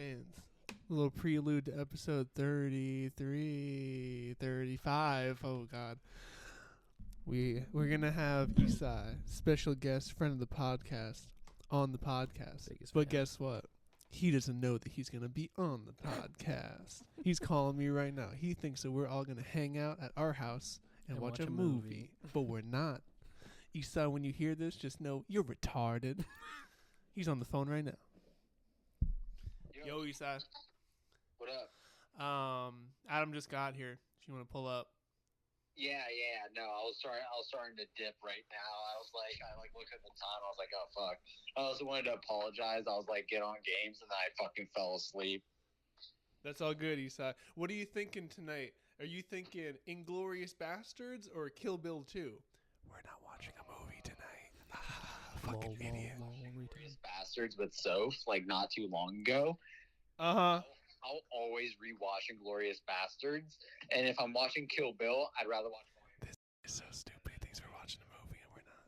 fans. A little prelude to episode 33, 35. Oh, God. We're going to have Esai, special guest, friend of the podcast, on the podcast. But guess what? He doesn't know that he's going to be on the podcast. He's calling me right now. He thinks that we're all going to hang out at our house and watch a movie. But we're not. Esai, when you hear this, just know you're retarded. He's on the phone right now. Yo, Esai. What up? Adam just got here. If you want to pull up. Yeah. No, I was starting to dip right now. I looked at the time. I was like, oh fuck. I also wanted to apologize. I was like, get on games, and then I fucking fell asleep. That's all good, Esai. What are you thinking tonight? Are you thinking Inglourious Bastards or Kill Bill 2? We're not watching a movie tonight. Fucking idiot. Inglourious Bastards with Soph, like not too long ago. Uh-huh. I'll always rewatch Inglourious Bastards, and if I'm watching Kill Bill, I'd rather watch. This is so stupid. He thinks we're watching a movie and we're not.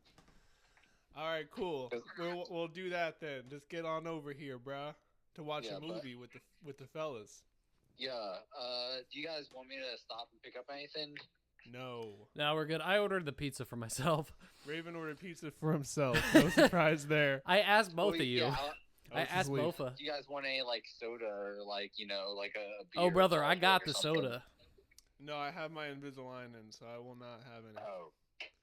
All right, cool. We'll do that then. Just get on over here, bruh, to watch a movie with the fellas. Yeah. Do you guys want me to stop and pick up anything? No, we're good. I ordered the pizza for myself. Raven ordered pizza for himself. No surprise there. I asked both of you. Yeah, I asked both. do you guys want any like soda or like a beer? Oh, brother, I got the soda. No, I have my Invisalign in, so I will not have any. Oh,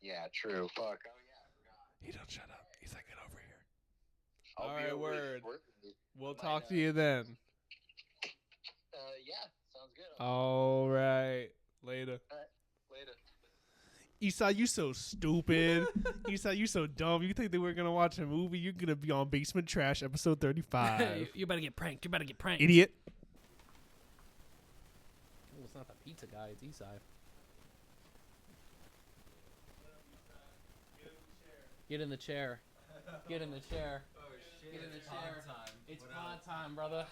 yeah, true. Fuck. Oh, yeah, I forgot. He don't shut up. He's like, get over here. All right, word. Shortly. We'll talk to you then. Yeah, sounds good. All right. Later. Later. Esai, you so stupid. Esai, you so dumb. You think that we're going to watch a movie? You're going to be on Basement Trash episode 35. You better get pranked. Idiot. Oh, it's not the pizza guy. It's Esai. Get in the chair. Get in the chair. Oh, shit. Get in the It's chair. pod time. It's What pod up? time, brother.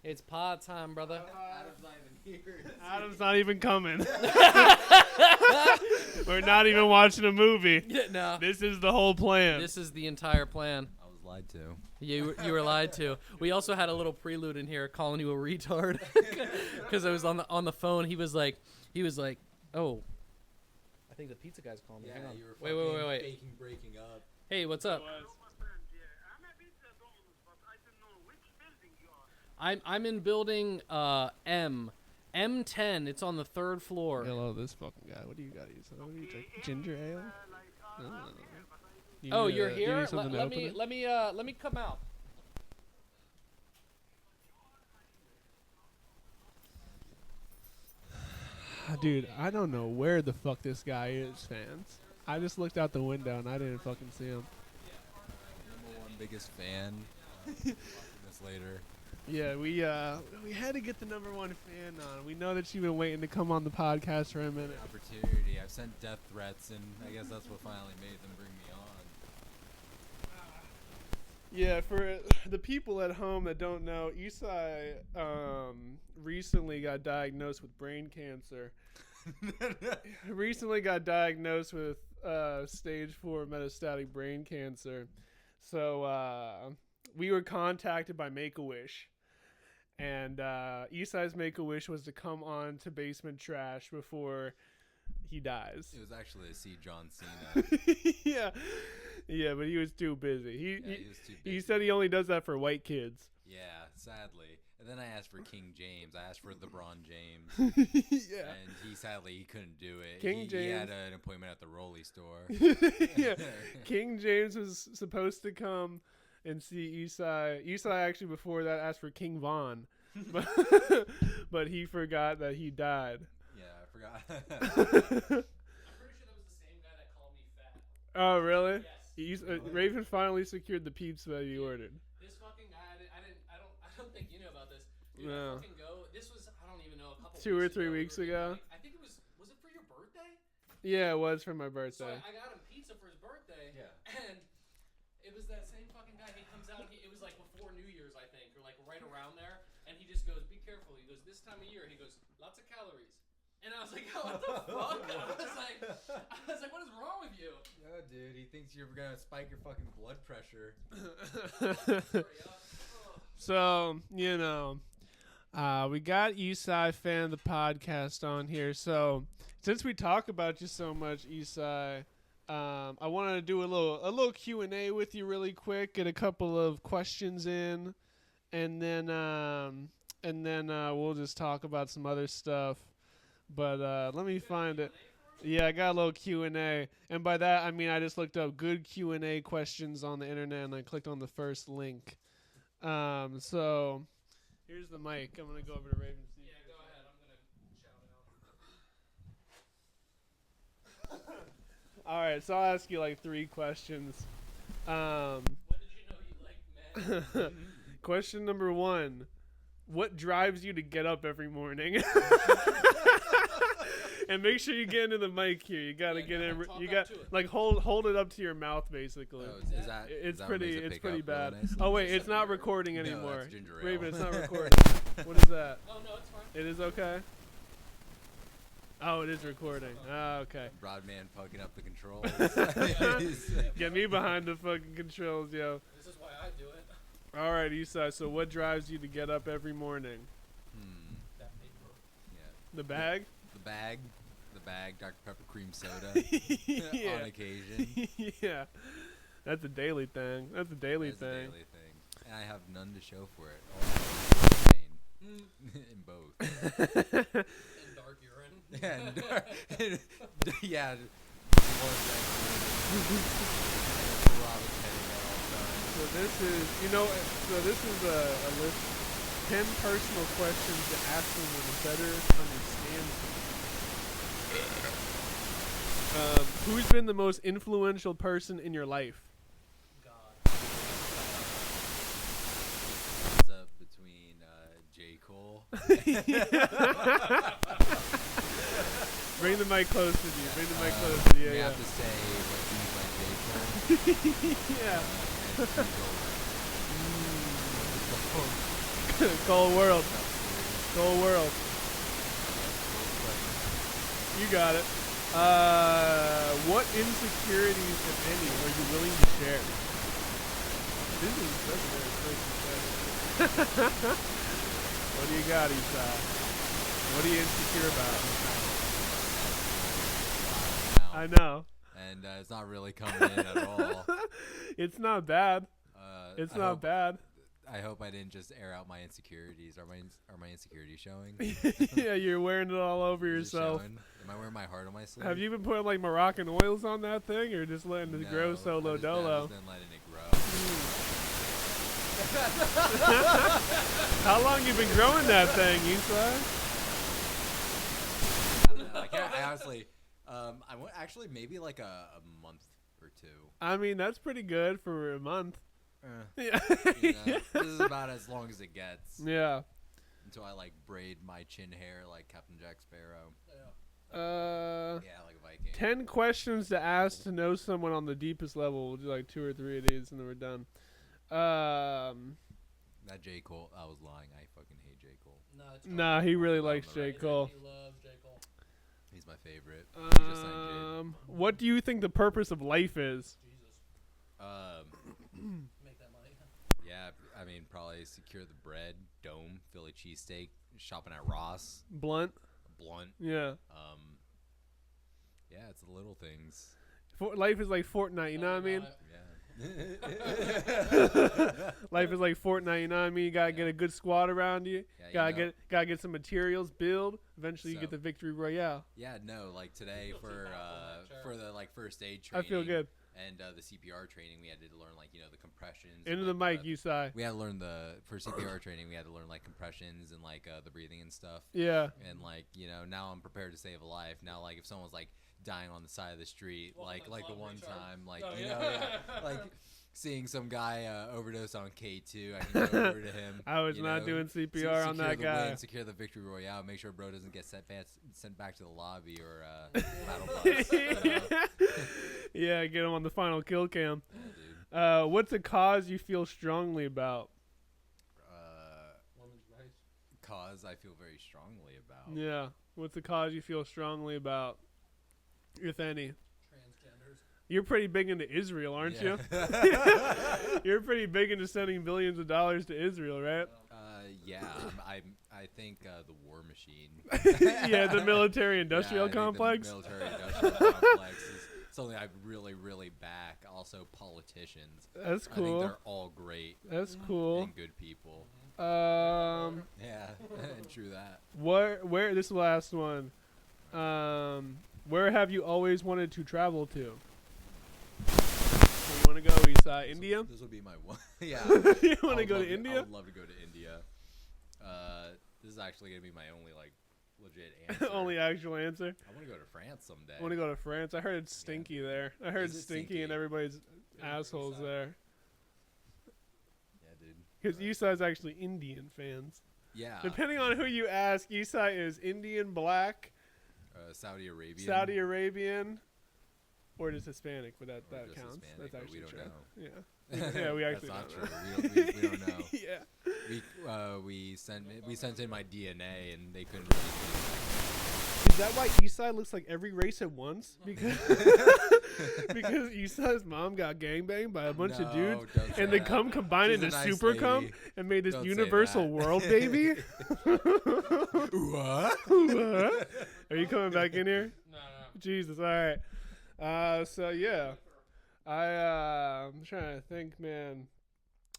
It's pod time, brother. Adam's not even here. Adam's not even coming. We're not even watching a movie. No. This is the whole plan. This is the entire plan. I was lied to. You were lied to. We also had a little prelude in here calling you a retard because I was on the phone. He was like, oh, I think the pizza guy's calling me. Yeah, Hang on. you were Wait. faking breaking up. Hey, what's up? I'm in building M10. It's on the 3rd floor. Hello, this fucking guy. What do you got? What do you drink? Ginger ale? Oh, you're do you here. need something to open it? Let me come out. Dude, I don't know where the fuck this guy is, fans. I just looked out the window and I didn't fucking see him. Number one biggest fan. Watching this later. Yeah, we had to get the number one fan on. We know that you've been waiting to come on the podcast for a minute. Opportunity. I've sent death threats, and I guess that's what finally made them bring me on. Yeah, for the people at home that don't know, Esai recently got diagnosed with brain cancer. Recently got diagnosed with stage 4 metastatic brain cancer. So we were contacted by Make-A-Wish. And Esai's Make-A-Wish was to come on to Basement Trash before he dies. It was actually to see John Cena. Yeah, but he was too busy. He was too busy. He said he only does that for white kids. Yeah, sadly. And then I asked for King James. I asked for LeBron James. Yeah. And he couldn't do it. King He had James. an appointment at the Rolly store. Yeah. King James was supposed to come and see Esai. Esai actually before that asked for King Von. But he forgot that he died. Yeah, I forgot. I'm pretty sure that was the same guy that called me fat. Oh, really? Yes. Raven finally secured the pizza that he ordered. This fucking guy, I don't think you know about this. Dude, No. I fucking go. This was, I don't even know, a couple 2 or 3 weeks ago. I think it was it for your birthday? Yeah, it was for my So birthday. I got him pizza for his birthday. Yeah. And it was that same fucking guy. He comes out. It was like before New Year's, I think, or like right around there. And he just goes, "Be careful." He goes, "This time of year." He goes, "Lots of calories." And I was like, "Oh, what the fuck?" I was like, "What is wrong with you?" No, dude, he thinks you're gonna spike your fucking blood pressure. So, you know, we got Esai, fan of the podcast, on here. So, since we talk about you so much, Esai, I wanted to do a little Q&A with you really quick, get a couple of questions in, and then we'll just talk about some other stuff. But let me find it. Yeah, I got a little Q&A. And by that, I mean I just looked up good Q&A questions on the internet, and I clicked on the first link. So here's the mic. I'm going to go over to Raven. Yeah, go ahead. I'm gonna shout out. All right, so I'll ask you like 3 questions. When did you know you liked men? Question number 1. What drives you to get up every morning? And make sure you get into the mic here. You gotta get in. You got like hold it up to your mouth, basically. Oh, is that, It's is that pretty. what makes it It's pick pretty up bad. really nice? Oh wait, it's not recording No, anymore. that's ginger ale. Raven, it's not recording. What is that? Oh no, it's fine. It is okay. Oh, it is recording. Oh, okay. Broadman pugging up the controls. Get me behind the fucking controls, yo. This is why I do it. All right, Esai. So, what drives you to get up every morning? That paper. Yeah. The bag. The bag, Dr. Pepper cream soda Yeah. on occasion. Yeah. That's a daily thing. That's a daily That's a thing. daily thing. And I have none to show for it. All in both. And dark urine. Yeah. So this is, a list. 10 personal questions to ask someone to better understand you. Who's been the most influential person in your life? God. What's up between J. Cole? Bring the mic close to you. Bring the mic close to you. We Yeah. have to say what he's like J. Cole. Yeah. And Cold world. Cold world. You got it. What insecurities, if any, are you willing to share? That's a very crazy question. What do you got, Esai? What are you insecure about? I know. And it's not really coming in at all. It's not bad. It's I not hope- bad. I hope I didn't just air out my insecurities. Are my insecurities showing? Yeah, you're wearing it all over Is it yourself. showing? Am I wearing my heart on my sleeve? Have you been putting like Moroccan oils on that thing, or just letting it grow solo I've dolo? just been letting it grow. How long you been growing that thing, Esai? I don't know. I honestly, I went actually maybe like a month or 2. I mean, that's pretty good for a month. Yeah. You know, this is about as long as it gets. Yeah. Until I like braid my chin hair like Captain Jack Sparrow. Yeah. Yeah, like a Viking. 10 questions to ask to know someone on the deepest level. We'll do like 2 or 3 of these, and then we're done. That J. Cole, I was lying. I fucking hate J. Cole. No, it's Nah, he really likes the J. right. Cole. He loves J. Cole. He's my favorite. He just signed What do you think the purpose of life is? Jesus. Jid. Make that money. Yeah, I mean, probably secure the bread, dome, Philly cheesesteak, shopping at Ross, Blunt? blunt. Yeah. Yeah, it's the little things. Life is like Fortnite, you know what I mean? Yeah. Life is like Fortnite, you know what I mean? You gotta get a good squad around you. Yeah, you know. Gotta get some materials, build. Eventually, you So- get the victory royale. Yeah, no, like today Feel too for powerful, for the like first aid I training. feel good. And the CPR training, we had to learn like the compressions. Into and, the like, mic, Esai. We had to learn for CPR training. We had to learn like compressions and like the breathing and stuff. Yeah. And like now I'm prepared to save a life. Now like if someone's like dying on the side of the street, Well, like that's the not one retard. time, like Oh, like seeing some guy overdose on K2, I can go over to him. I was not doing CPR on that secure the guy. win, secure the victory royale. Make sure bro doesn't get sent back to the lobby or battle bus. Yeah, get him on the final kill cam. Yeah, dude. What's a cause you feel strongly about? Women's rights. Cause I feel very strongly about. Yeah. What's a cause you feel strongly about, if any? You're pretty big into Israel, aren't you? Yeah. You're pretty big into sending billions of dollars to Israel, right? Yeah, I think the war machine. Yeah, the military-industrial I think complex. The military-industrial complex is something I really, really back. Also, politicians. That's I think cool. they're all great That's cool. and good people. Yeah, True that. where this is the last one. Where have you always wanted to travel to? You want to go, Esai? India? This will be my one. Yeah. You want to I go would to love India? I would love to go to India. This is actually gonna be my only legit answer. Only actual answer. I want to go to France someday. I want to go to France. I heard it's stinky there. I heard Is it stinky stinky? and everybody's assholes there. Yeah, dude. Because Esai's actually Indian fans. Yeah. Depending on who you ask, Esai is Indian, black, Saudi Arabia. Saudi Arabian, or just Hispanic, but that just counts. Hispanic, That's but actually we don't true. know. Yeah. Yeah, we actually That's not don't true. We don't know. Yeah. We sent in my DNA and they couldn't really Is that why Esai looks like every race at once? Because because Esai's mom got gangbanged by a bunch of dudes, don't say and they that. come combined She's a into nice super cum lady. and made this Don't say universal that. world baby. What? What? Are you coming back in here? No. Jesus, all right. So yeah, I'm trying to think, man.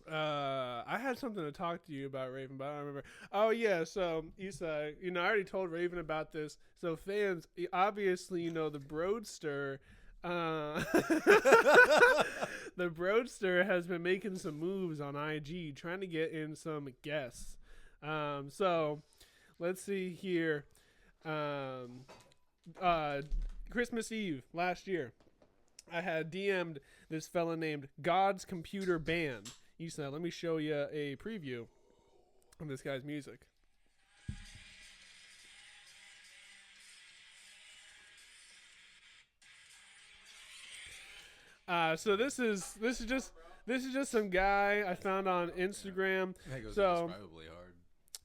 I had something to talk to you about, Raven, but I don't remember. Oh yeah, so Esai, I already told Raven about this. So fans, obviously, the Broadster. The Broadster has been making some moves on IG, trying to get in some guests. So let's see here. Christmas Eve last year, I had DM'd this fella named God's Computer Band. Esai, let me show you a preview of this guy's music. So this is just some guy I found on Instagram. That goes So- indescribably hard.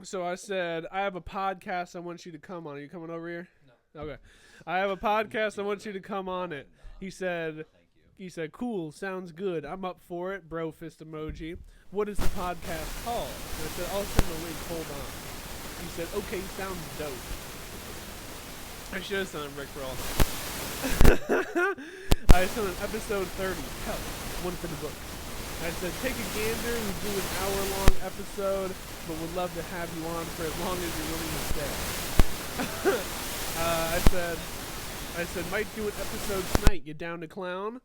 So I said, I have a podcast I want you to come on. Are you coming over here? No. Okay. I have a podcast I want you to come on it. He said, cool, sounds good. I'm up for it. Bro fist emoji. What is the podcast called? And I said, I'll send the link. Hold on. He said, okay, sounds dope. I should have sent him Rick Roll. I sent an episode 30. Hell, one for the book. I said, take a gander. We do an hour-long episode, but would love to have you on for as long as you're willing to stay. I said, might do an episode tonight. You down to clown?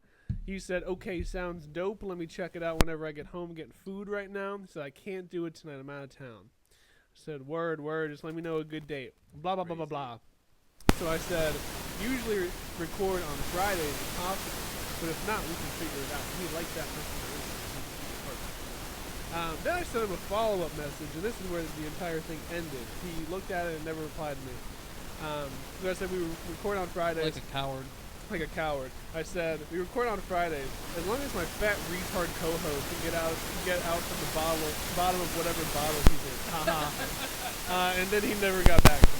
He said, okay, sounds dope. Let me check it out whenever I get home getting food right now. He said, I can't do it tonight. I'm out of town. I said, word. Just let me know a good date. Blah, blah, blah, blah, blah. So I said, usually record on Fridays if possible, but if not, we can figure it out. He liked that message. Then I sent him a follow-up message, and this is where the entire thing ended. He looked at it and never replied to me. So I said we record on Fridays. Like a coward. Like a coward. I said we record on Fridays. As long as my fat retard co-host can get out from the bottom of whatever bottle he's in. Haha. And then he never got back to me.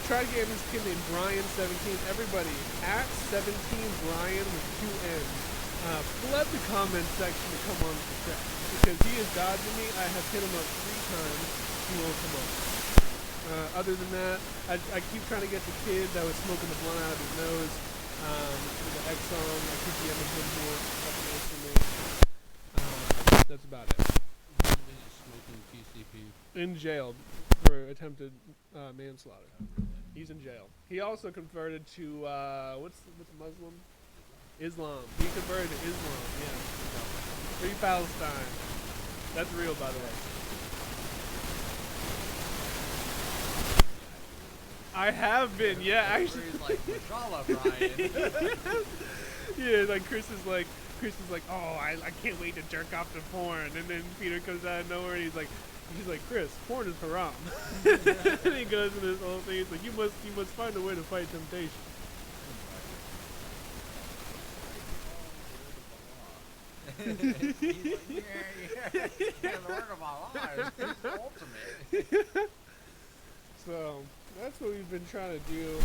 Tried getting this kid named Brian17. Everybody at 17 Brian with 2 N's. Flood the comment section to come on the chat because he is dodging me. I have hit him up 3 times. He won't come on. Other than that, I keep trying to get the kid that was smoking the blunt out of his nose. With the Exxon, I keep DMing him more. For me. That's about it. Smoking PCP. In jail for attempted manslaughter. He's in jail. He also converted to what's Muslim? Islam. He converted to Islam. Yeah. Free Palestine. That's real, by the way. I have been, yeah, actually. He's like, Mashallah, Brian. Yeah, like Chris is like, oh, I can't wait to jerk off to porn, and then Peter comes out of nowhere and he's like, Chris, porn is haram. And he goes into this whole thing. It's like you must find a way to fight temptation. He's like, yeah, the work of my life. It's ultimate. So that's what we've been trying to do,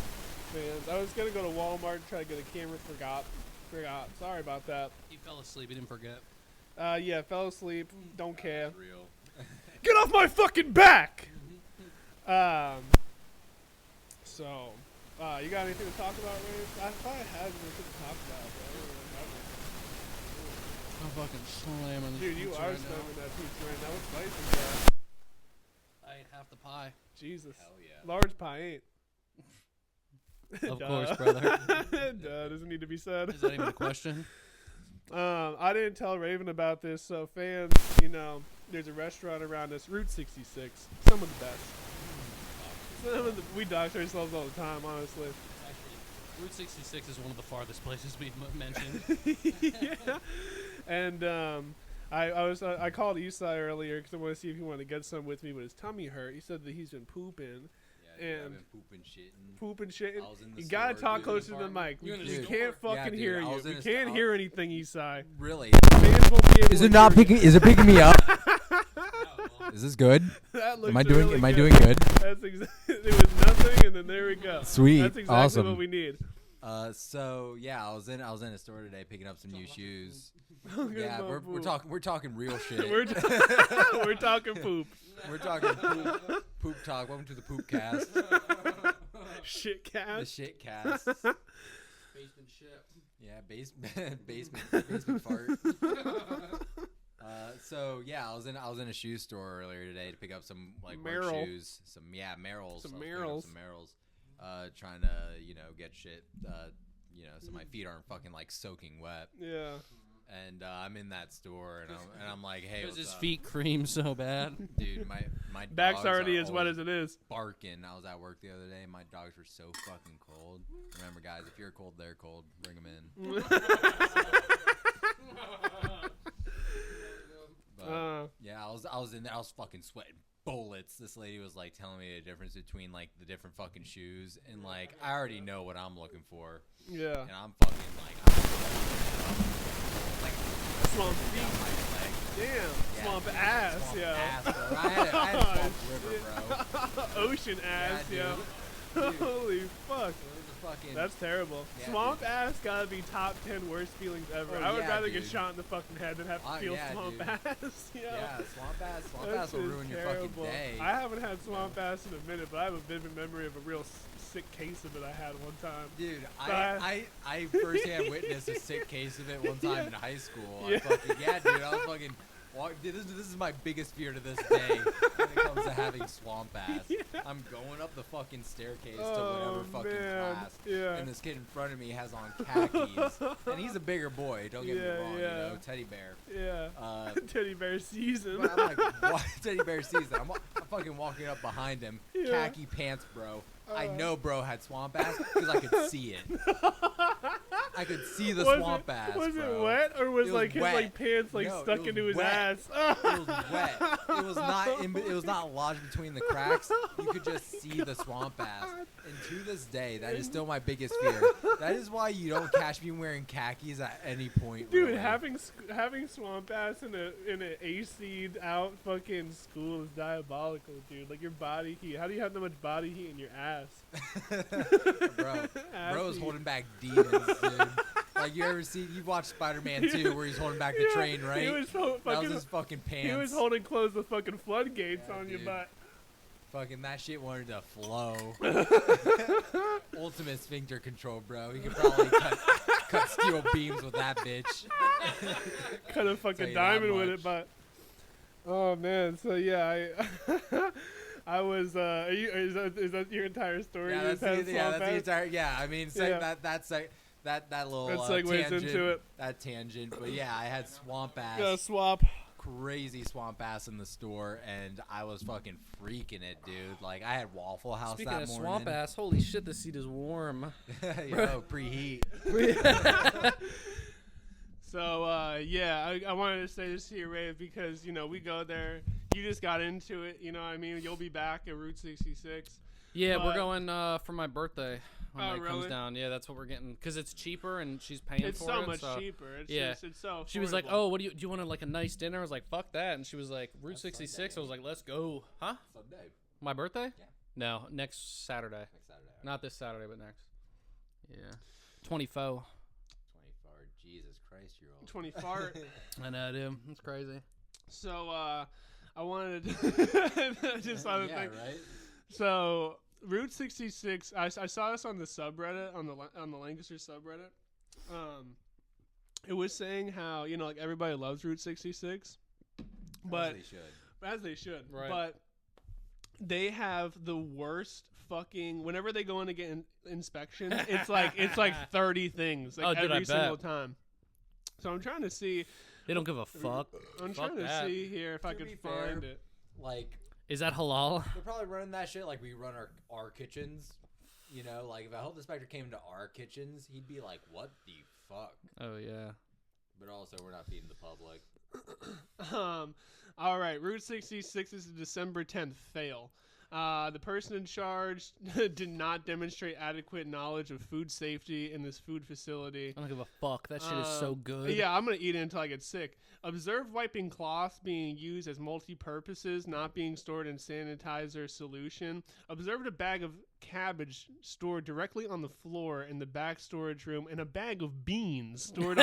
man. I was gonna go to Walmart and try to get a camera, forgot. Forgot. Sorry about that. He fell asleep. He didn't forget. Yeah, fell asleep. Don't care. Real. Get off my fucking back! So, you got anything to talk about, Ray? I thought I had anything to talk about, but I don't really remember. I'm fucking slamming this Dude, you pizza are right slamming now. that pizza right now. What's spicy, bro? I ate half the pie. Jesus. Hell yeah. Large pie ain't. Of Duh. course, brother. Duh, doesn't need to be said. Is that even a question? I didn't tell Raven about this, so fans, there's a restaurant around us, Route 66. Some of the best. We dox ourselves all the time, honestly. Actually, Route 66 is one of the farthest places we've mentioned. Yeah. And I called Esai earlier because I want to see if he wanted to get some with me, but his tummy hurt. He said that he's been pooping. Yeah, dude, I've And been pooping shitting. I was in the You gotta store, talk dude. closer to the mic. You We, in the we store? can't Yeah, fucking dude, hear I you. was in We a can't sto- hear anything, Esai. Really? Fans won't be able Is to it not hear picking? Is it picking me up? Is this good? you. That looks Am I doing? really Am I good. doing good? That's it was nothing, and then there we go. Sweet. That's exactly Awesome. what we need. So yeah, I was in a store today picking up some new shoes. Look at Yeah, my we're poop. talking real shit. we're talking poop. We're talking poop talk. Welcome to the poop cast, Shit the cast. shit cast. Basement shit. Yeah, basement fart. So yeah, I was in a shoe store earlier today to pick up some like work Merrell. shoes, Merrells. Some I was picking up Merrells. some Merrells. Trying to get shit. So my feet aren't fucking like soaking wet. Yeah. And I'm in that store, and I'm like, hey, Because what's his up? feet cream so bad. Dude, my Back's dogs already are as wet always as it is. barking. I was at work the other day. My dogs were so fucking cold. Remember, guys, if you're cold, they're cold. Bring them in. But, yeah, I was in there. I was fucking sweating bullets. This lady was like telling me the difference between like the different fucking shoes, and like I already know what I'm looking for, Yeah. and I'm fucking like Swamp down feet. my leg. Damn. Yeah, Swamp dude, ass, swamp yo. ass, bro. I had a swamp river, bro. Ocean ass, Yeah, yo. dude. Holy fuck. It was a fucking. That's terrible. Yeah, Swamp dude. ass gotta be top 10 worst feelings ever. Oh, I would yeah, rather get dude. shot in the fucking head than have to feel yeah, swamp dude. ass. Yo. Yeah, swamp That ass will shit's ruin your terrible. fucking day. I haven't had swamp ass in a minute, but I have a vivid memory of a real sick case of it I had one time. Dude, But I firsthand witnessed a sick case of it one time in high school. Yeah. Dude, I was fucking. Dude, this is my biggest fear to this day when it comes to having swamp ass. Yeah. I'm going up the fucking staircase to Oh, whatever fucking man. class, Yeah. and this kid in front of me has on khakis, and he's a bigger boy. Don't get me Yeah, wrong, yeah. teddy bear. Yeah. Teddy bear season. But I'm like, what? Teddy bear season. I'm fucking walking up behind him, Yeah. khaki pants, bro. I know bro had swamp ass because I could see it. I could see the swamp ass, Was bro. it wet or was It was like his wet. like pants like No, stuck it was into his wet. ass? It was wet. It was not. It was not lodged between the cracks. You could just see the swamp ass. And to this day, that is still my biggest fear. That is why you don't catch me wearing khakis at any point. Dude, really. having swamp ass in an AC'd out fucking school is diabolical, dude. Like your body heat. How do you have that much body heat in your ass? Bro's heat. holding back demons, dude. Like you've watched Spider-Man 2 where he's holding back the Yeah, train, right? He was That was his fucking pants. He was holding close the fucking floodgates Yeah, on your dude. butt. Fucking that shit wanted to flow. Ultimate sphincter control, bro. You could probably cut steel beams with that bitch. Cut a Tell fucking you that diamond with much. it, but oh man. So yeah, I was. Is that your entire story? Yeah, You that's just had the swamp entire. ass? Yeah, I mean, Yeah. that little That segues tangent, into it. That tangent, but yeah, I had swamp ass. Gotta swap. Crazy swamp ass in the store, and I was fucking freaking it, dude. Like I had Waffle House Speaking that of morning. swamp ass, holy shit, the seat is warm. Yo, preheat. So yeah, I wanted to say this to you, Ray, because we go there. You just got into it. You know what I mean? You'll be back at Route 66. Yeah, But- we're going for my birthday when Oh, it comes really? down. Yeah, that's what we're getting because it's cheaper and she's paying It's for so it. much so. cheaper. It's yeah. just, it's so. She was like, affordable. "Oh, what do you want like a nice dinner?" I was like, "Fuck that," and she was like, "Route 66." I was like, "Let's go." Huh? Sunday. My birthday? Yeah. No, next Saturday. Next Saturday. Not this Saturday, but next. Yeah. 24. 24, year-old. 20 fart. I know, dude. It's crazy. So I wanted to just saw the thing. Right? So Route 66. I saw this on the subreddit on the Lancaster subreddit. It was saying how like everybody loves Route 66, but as they should. Right. But they have the worst fucking. Whenever they go in to get inspections, it's like 30 things every single time. So I'm trying to see. They don't give a fuck. I'm trying to see here if I could find it. Like, is that halal? they're probably running that shit like we run our kitchens. Like if a health inspector came into our kitchens, he'd be like, "What the fuck?" Oh yeah. But also, we're not feeding the public. All right, Route 66 is a December 10th fail. The person in charge did not demonstrate adequate knowledge of food safety in this food facility. I don't give a fuck. That shit is so good. Yeah, I'm going to eat it until I get sick. Observe wiping cloths being used as multi-purposes, not being stored in sanitizer solution. Observed a bag of cabbage stored directly on the floor in the back storage room, and a bag of beans stored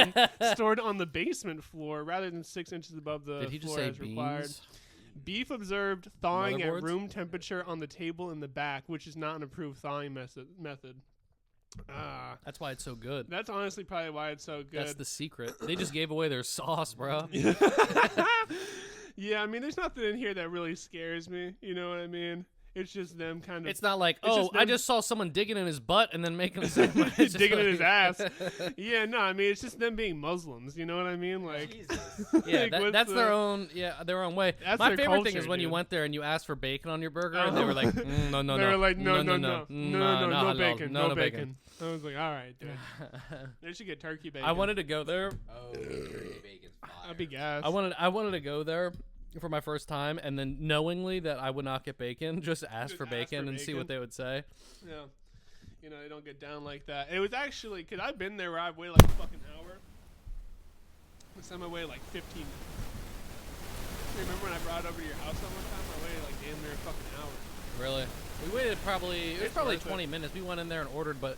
on the basement floor rather than 6 inches above the Did he just floor say as required. beans? Beef observed thawing at Motherboards? room temperature on the table in the back, which is not an approved thawing method. That's why it's so good. That's honestly probably why it's so good. That's the secret. They just gave away their sauce, bro. Yeah, I mean, there's nothing in here that really scares me. You know what I mean? It's just them kind of. It's not like, It's just I them- just saw someone digging in his butt and then making a sandwich. It's just digging in like- his ass. Yeah, no, I mean, it's just them being Muslims. You know what I mean? Like, Jesus. Yeah, like, what's that's the- their own. Yeah, their own way. That's My their favorite thing culture, is when you dude. went there and you asked for bacon on your burger, and they were like, no, no, They no. were like, no halal, backing, no no bacon. I was like, all right, dude. They should get turkey bacon. I wanted to go there. Oh, turkey bacon's fire. I'd be gas. I wanted to go there for my first time, and then knowingly that I would not get bacon, just ask Just for ask bacon for and see bacon. what they would say. Yeah. They don't get down like that. It was actually, because I've been there where I've waited like a fucking hour. This time I waited like 15 minutes. Remember when I brought it over to your house that one time? I waited like damn near a fucking hour. Really? We waited it was It's probably worth it. 20 minutes. We went in there and ordered, but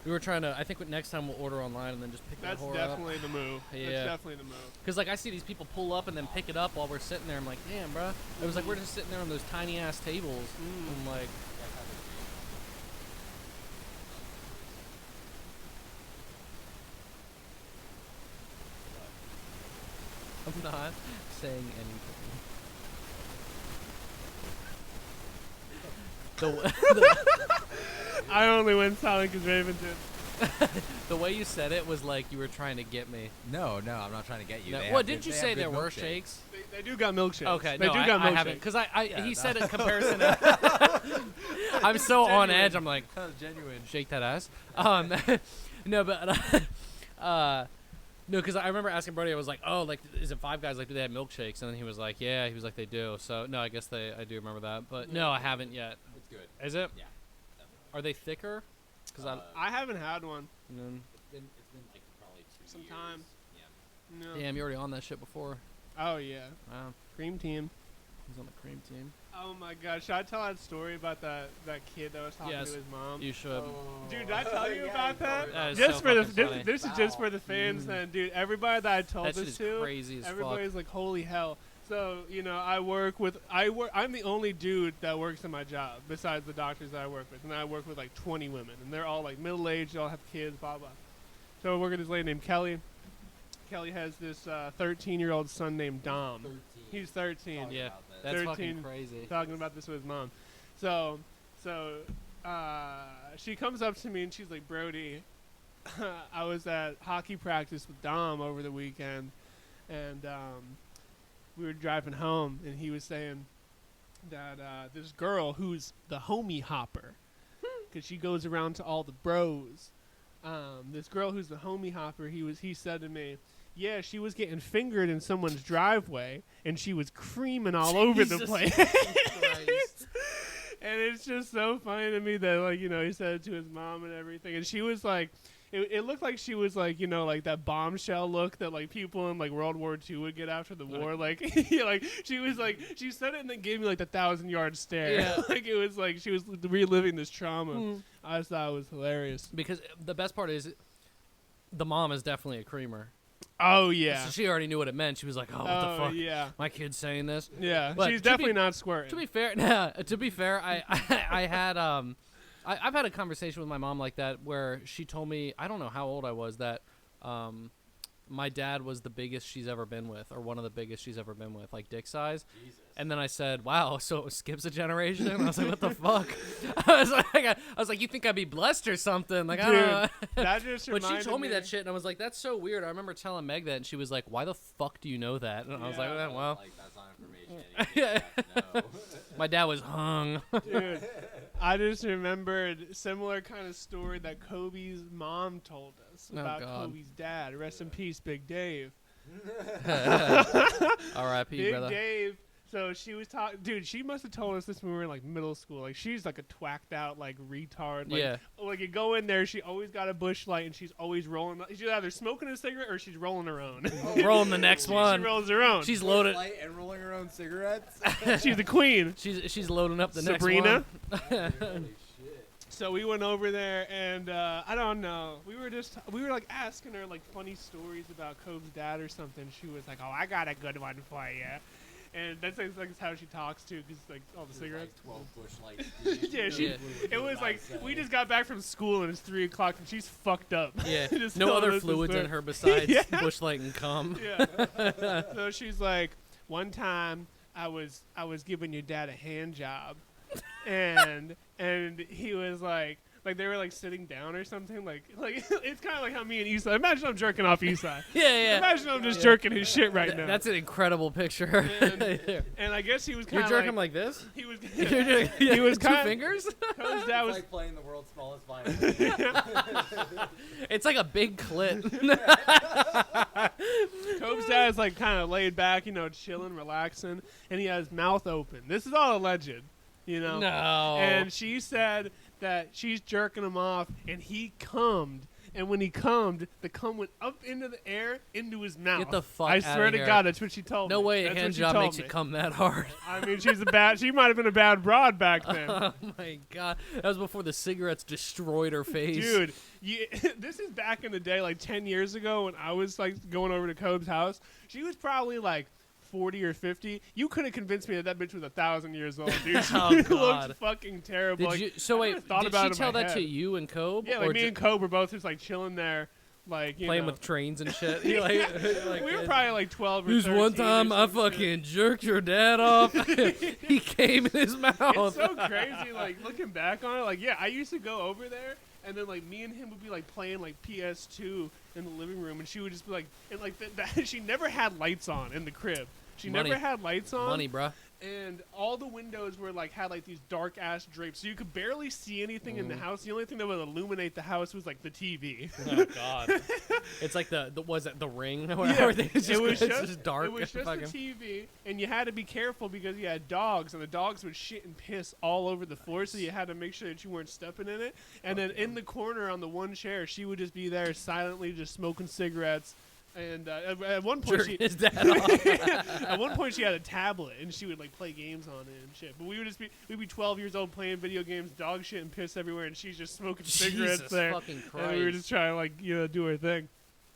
we were trying to, I think next time we'll order online and then just pick That's that whore up. definitely the move. Yeah. That's definitely the move. Because, like, I see these people pull up and then pick it up while we're sitting there. I'm like, damn, bro. It was like we're just sitting there on those tiny-ass tables. I'm like, I'm not saying anything. I only went silent because Raven did. The way you said it was like you were trying to get me. No, I'm not trying to get you. No, They what have didn't good- you they say have there good were milkshakes. shakes? They do got milkshakes. Okay, they no, do got I milkshakes. haven't. Because Yeah, he said no. in comparison. I'm so on Genuine. edge. I'm like, That was genuine. shake that ass. No, but no, because I remember asking Brody. I was like, oh, like, is it Five Guys? Like, do they have milkshakes? And then he was like, yeah. He was like, they do. So no, I guess I do remember that. But no, I haven't yet. It's good. Is it? Yeah. Are they thicker? Because I haven't had one. It's been like probably 2 Some years. time. Yeah. No. damn, you already on that shit before. Oh yeah. Wow, Cream team. he's on the cream team. Oh my god. Should I tell that story about that kid that was talking Yes. to his mom? You should. Dude, did I tell you Yeah, about you that? told me That is Just so for the fucking funny. this is just for the Wow. fans then, dude. Everybody that I told That shit this is to, crazy as fuck. everybody's like, holy hell. So, I'm the only dude that works in my job besides the doctors that I work with. And I work with like 20 women. And they're all like middle-aged, they all have kids, blah, blah. So I work with this lady named Kelly. Kelly has this 13-year-old son named Dom. 13. He's 13. Talking Yeah. about this. That's 13. fucking crazy. Talking about this with his mom. So she comes up to me and she's like, Brody, I was at hockey practice with Dom over the weekend, and we were driving home, and he was saying that this girl who's the homie hopper, because she goes around to all the bros, this girl who's the homie hopper, he said to me, yeah, she was getting fingered in someone's driveway, and she was creaming all over the Jesus place. Christ. And it's just so funny to me that, like, he said it to his mom and everything. And she was like, it looked like she was like, like that bombshell look that like people in like World War II would get after the war. Like, like she was like, she said it and then gave me like the 1,000-yard stare. Yeah. Like it was like she was reliving this trauma. I just thought it was hilarious. Because the best part is, the mom is definitely a creamer. Oh yeah. So she already knew what it meant. She was like, "Oh, what the fuck? Yeah. My kid's saying this." Yeah. But She's to definitely be- not squirting. To be fair, I had I've had a conversation with my mom like that where she told me, I don't know how old I was, that my dad was the biggest she's ever been with, or one of the biggest she's ever been with, like dick size. Jesus. And then I said, "Wow, so it skips a generation?" And I was like, "What the fuck?" I was like, "You think I'd be blessed or something?" Like, I don't know. That just But she reminded told me that shit, and I was like, "That's so weird." I remember telling Meg that, and she was like, "Why the fuck do you know that?" And I was like, Yeah. "Well, Like, that's not information. Yeah. my dad was hung." Dude, I just remembered similar kind of story that Kobe's mom told us Oh, about God. Kobe's dad. Rest in peace, Big Dave. R.I.P. Big brother. Dave. So she was talking, dude. She must have told us this when we were in like middle school. Like she's like a twacked out like retard. Like, Yeah. Like you go in there, she always got a bush light, and she's always rolling. She's either smoking a cigarette or she's rolling her own. Rolling the next She one. rolls her own. She's loaded. Light and rolling her own cigarettes. She's the queen. She's loading up the Sabrina. next one. Holy shit. So we went over there, and I don't know. We were like asking her like funny stories about Kobe's dad or something. She was like, "Oh, I got a good one for you," and that's like how she talks too, because like all the cigarettes. Like 12 bush lights. Yeah, she. Yeah. It was like we just got back from school and it's 3 o'clock and she's fucked up. Yeah. Just No telling other us this fluids in story. her besides Yeah. bush light and cum. Yeah. So she's like, one time I was giving your dad a hand job, and he was like they were like sitting down or something, like it's kind of like how me and Esai. Imagine I'm jerking off Esai. Yeah. Imagine I'm just jerking his shit right now. That's an incredible picture. And I guess he was kind You're of jerking like this? he was You're doing, he was two kind fingers? Kobe's dad It's was like playing the world's smallest violin. It's like a big clit. Kobe's dad is like kind of laid back, chilling, relaxing, and he has his mouth open. This is all alleged, No. And she said that she's jerking him off, and he cummed. And when he cummed, the cum went up into the air, into his mouth. Get the fuck I outta swear to here. God, that's what she told me. No way a That's hand what she job told makes me. you come that hard. I mean, she might have been a bad broad back then. Oh my god. That was before the cigarettes destroyed her face. Dude, this is back in the day, like 10 years ago when I was like going over to Kobe's house. She was probably like 40 or 50. You could have convinced me that bitch was 1,000 years old, dude. She Oh, God. looked fucking terrible. Did you, I so never wait, thought did about she it in tell my that to head. you and Kobe? Yeah, or like me and Kobe were both just like chilling there, like playing with trains and shit? You like, we were probably like 12 or 13. There's one or time I some shit. fucking jerked your dad off. He came in his mouth. It's so crazy, like looking back on it. Like, yeah, I used to go over there, and then like me and him would be like playing like PS2 in the living room, and she would just be like, and like she never had lights on in the crib. She Money. never had lights on. Money, bruh. And all the windows were like had like these dark ass drapes, so you could barely see anything in the house. The only thing that would illuminate the house was like the TV. Oh god. It's like the was it the Ring? Or Yeah, everything is just, it was it's just dark. It was just fucking. the TV, and you had to be careful because you had dogs, and the dogs would shit and piss all over the floor. So you had to make sure that you weren't stepping in it. And then in the corner on the one chair, she would just be there silently, just smoking cigarettes. And at one point, Jerk his dad off. at one point she had a tablet, and she would like play games on it and shit. But we'd be 12 years old playing video games, dog shit and piss everywhere, and she's just smoking cigarettes Jesus there. fucking Christ. And we were just trying to like do her thing.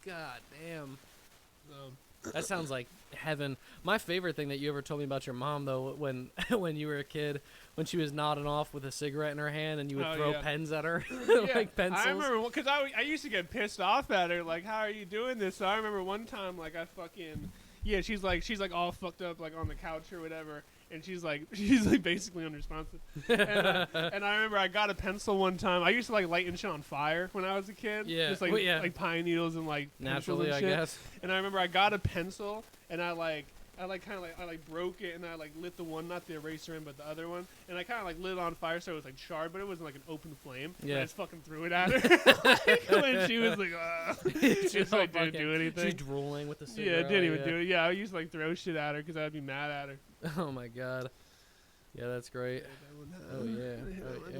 God damn. That sounds like heaven. My favorite thing that you ever told me about your mom, though, when when you were a kid, when she was nodding off with a cigarette in her hand and you would Oh, throw yeah. pens at her, Yeah, like pencils. I remember because I used to get pissed off at her, like, how are you doing this? So I remember one time, like, she's like all fucked up, like on the couch or whatever, and she's like basically unresponsive. And I remember I got a pencil one time. I used to like lighting shit on fire when I was a kid. Yeah. Just like Well, yeah. like pine needles and like pencils Naturally, and I shit. guess. And I remember I got a pencil and I broke it, and I like lit the one, not the eraser end, but the other one, and I kind of like lit it on fire, so it was like charred, but it wasn't like an open flame. Yeah. I just fucking threw it at her, and she was like, She's I didn't do anything. She's drooling with the Yeah, cigarette. I didn't like, even do it. Yeah, I used to like throw shit at her because I'd be mad at her. Oh my god. Yeah, that's great. Oh yeah. Oh, yeah.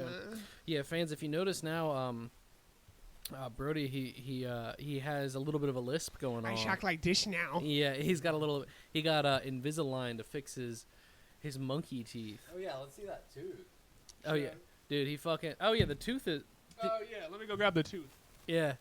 Yeah, fans, if you notice now, Brody, he has a little bit of a lisp going on. I shock like this now. Yeah, he got Invisalign to fix his monkey teeth. Oh yeah, let's see that tooth. Oh yeah, dude, he fucking. Oh yeah, the tooth is. Oh yeah, let me go grab the tooth. Yeah,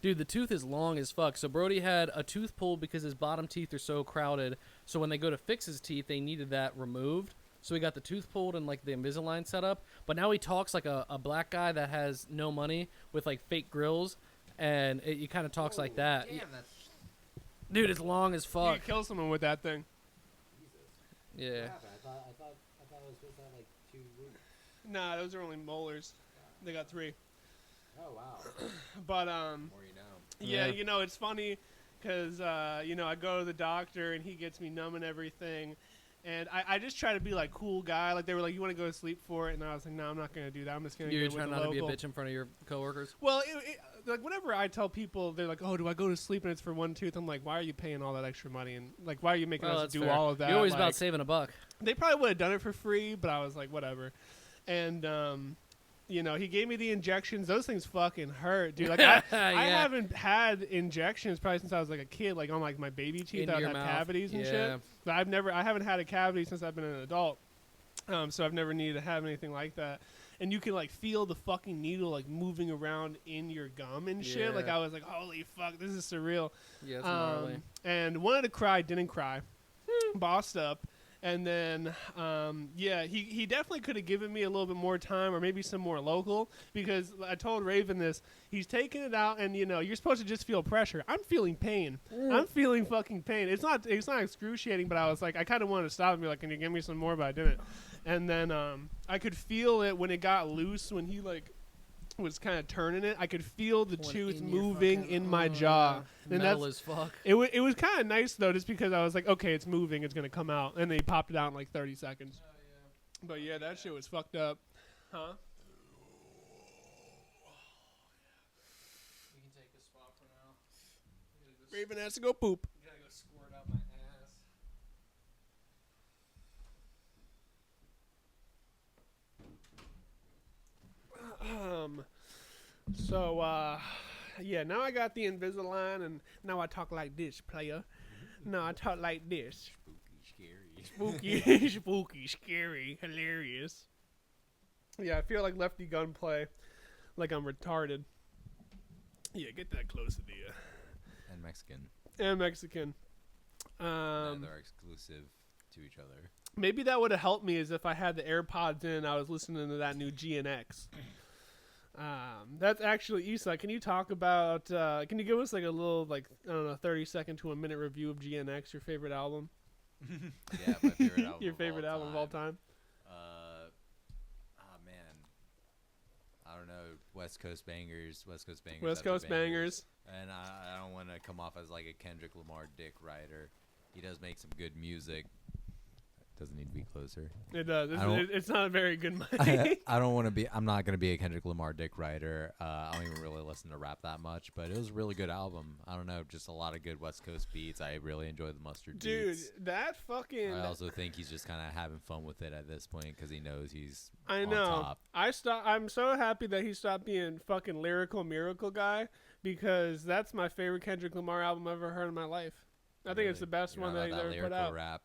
Dude, the tooth is long as fuck. So Brody had a tooth pulled because his bottom teeth are so crowded. So when they go to fix his teeth, they needed that removed. So he got the tooth pulled and like the Invisalign set up. But now he talks like a black guy that has no money with like fake grills, and he kind of talks like that. Damn, that's Dude, it's long as You fuck. could kill someone with that thing. Yeah. I thought it was supposed to have like 2 weeks. Nah, those are only molars. They got 3. Oh wow. But More you know. yeah, Yeah. you know, it's funny because you know, I go to the doctor and he gets me numb and everything. And I just try to be like cool guy. Like they were like, "You want to go to sleep for it?" And I was like, "No, I'm not gonna do that. I'm just gonna." You're go with trying the not to be a local." bitch in front of your coworkers. Well, like whenever I tell people, they're like, "Oh, do I go to sleep and it's for one tooth?" I'm like, "Why are you paying all that extra money? And like, why are you making Oh, us that's do fair. all of that?" You're always Like, about saving a buck. they probably would have done it for free, but I was like, whatever. And you know, he gave me the injections. Those things fucking hurt, dude. Like I Yeah. haven't had injections probably since I was like a kid, like on like my baby teeth Into that would your have mouth. cavities and Yeah. shit. But I haven't had a cavity since I've been an adult. So I've never needed to have anything like that. And you can like feel the fucking needle like moving around in your gum and shit. Yeah. Like I was like, holy fuck, this is surreal. Yeah, it's gnarly. And wanted to cry, didn't cry. Bossed up. And then, yeah, he definitely could have given me a little bit more time or maybe some more local because I told Raven this. He's taking it out and, you know, you're supposed to just feel pressure. I'm feeling pain. I'm feeling fucking pain. It's not excruciating, but I was like, I kind of wanted to stop and be like, can you give me some more? But I didn't. And then I could feel it when it got loose, when he, like, was kind of turning it. I could feel the Going tooth in your moving fucking- in my jaw. And Metal that's as fuck. it was kind of nice though, just because I was like, okay, it's moving, it's gonna come out, and then he popped it out in like 30 seconds. But yeah, that shit was fucked up, huh? We can take this spot for now. Raven has to go poop. Gotta go squirt out my ass. So yeah, now I got the Invisalign, and now I talk like this, player. No, I talk like this. Spooky, spooky, scary, hilarious. Yeah, I feel like Lefty Gunplay, like I'm retarded. Yeah, get that closer to you. And Mexican. And Mexican. They're exclusive to each other. Maybe that would have helped me as if I had the AirPods in and I was listening to that new GNX. That's actually, Esai, can you talk about, can you give us like a little, like, I don't know, 30-second to a minute review of GNX, your favorite album? Yeah, my favorite album. Your favorite album of all time? Oh man, I don't know. West Coast bangers. West after Coast bangers. And I don't want to come off as like a Kendrick Lamar dick rider. He does make some good music. Doesn't need to be closer. It does. don't- It's not a very good mic. I don't want to be. I'm not gonna be a Kendrick Lamar dick rider. I don't even really listen to rap that much, but it was a really good album. I don't know, just a lot of good West Coast beats. I really enjoy the mustard Dude, beats. that fucking... I also think he's just kind of having fun with it at this point because he knows he's I on know. top. I'm so happy that he stopped being fucking lyrical miracle guy, because that's my favorite Kendrick Lamar album I've ever heard in my life. I think it's the best You're one not that he's about ever put lyrical out. Rap.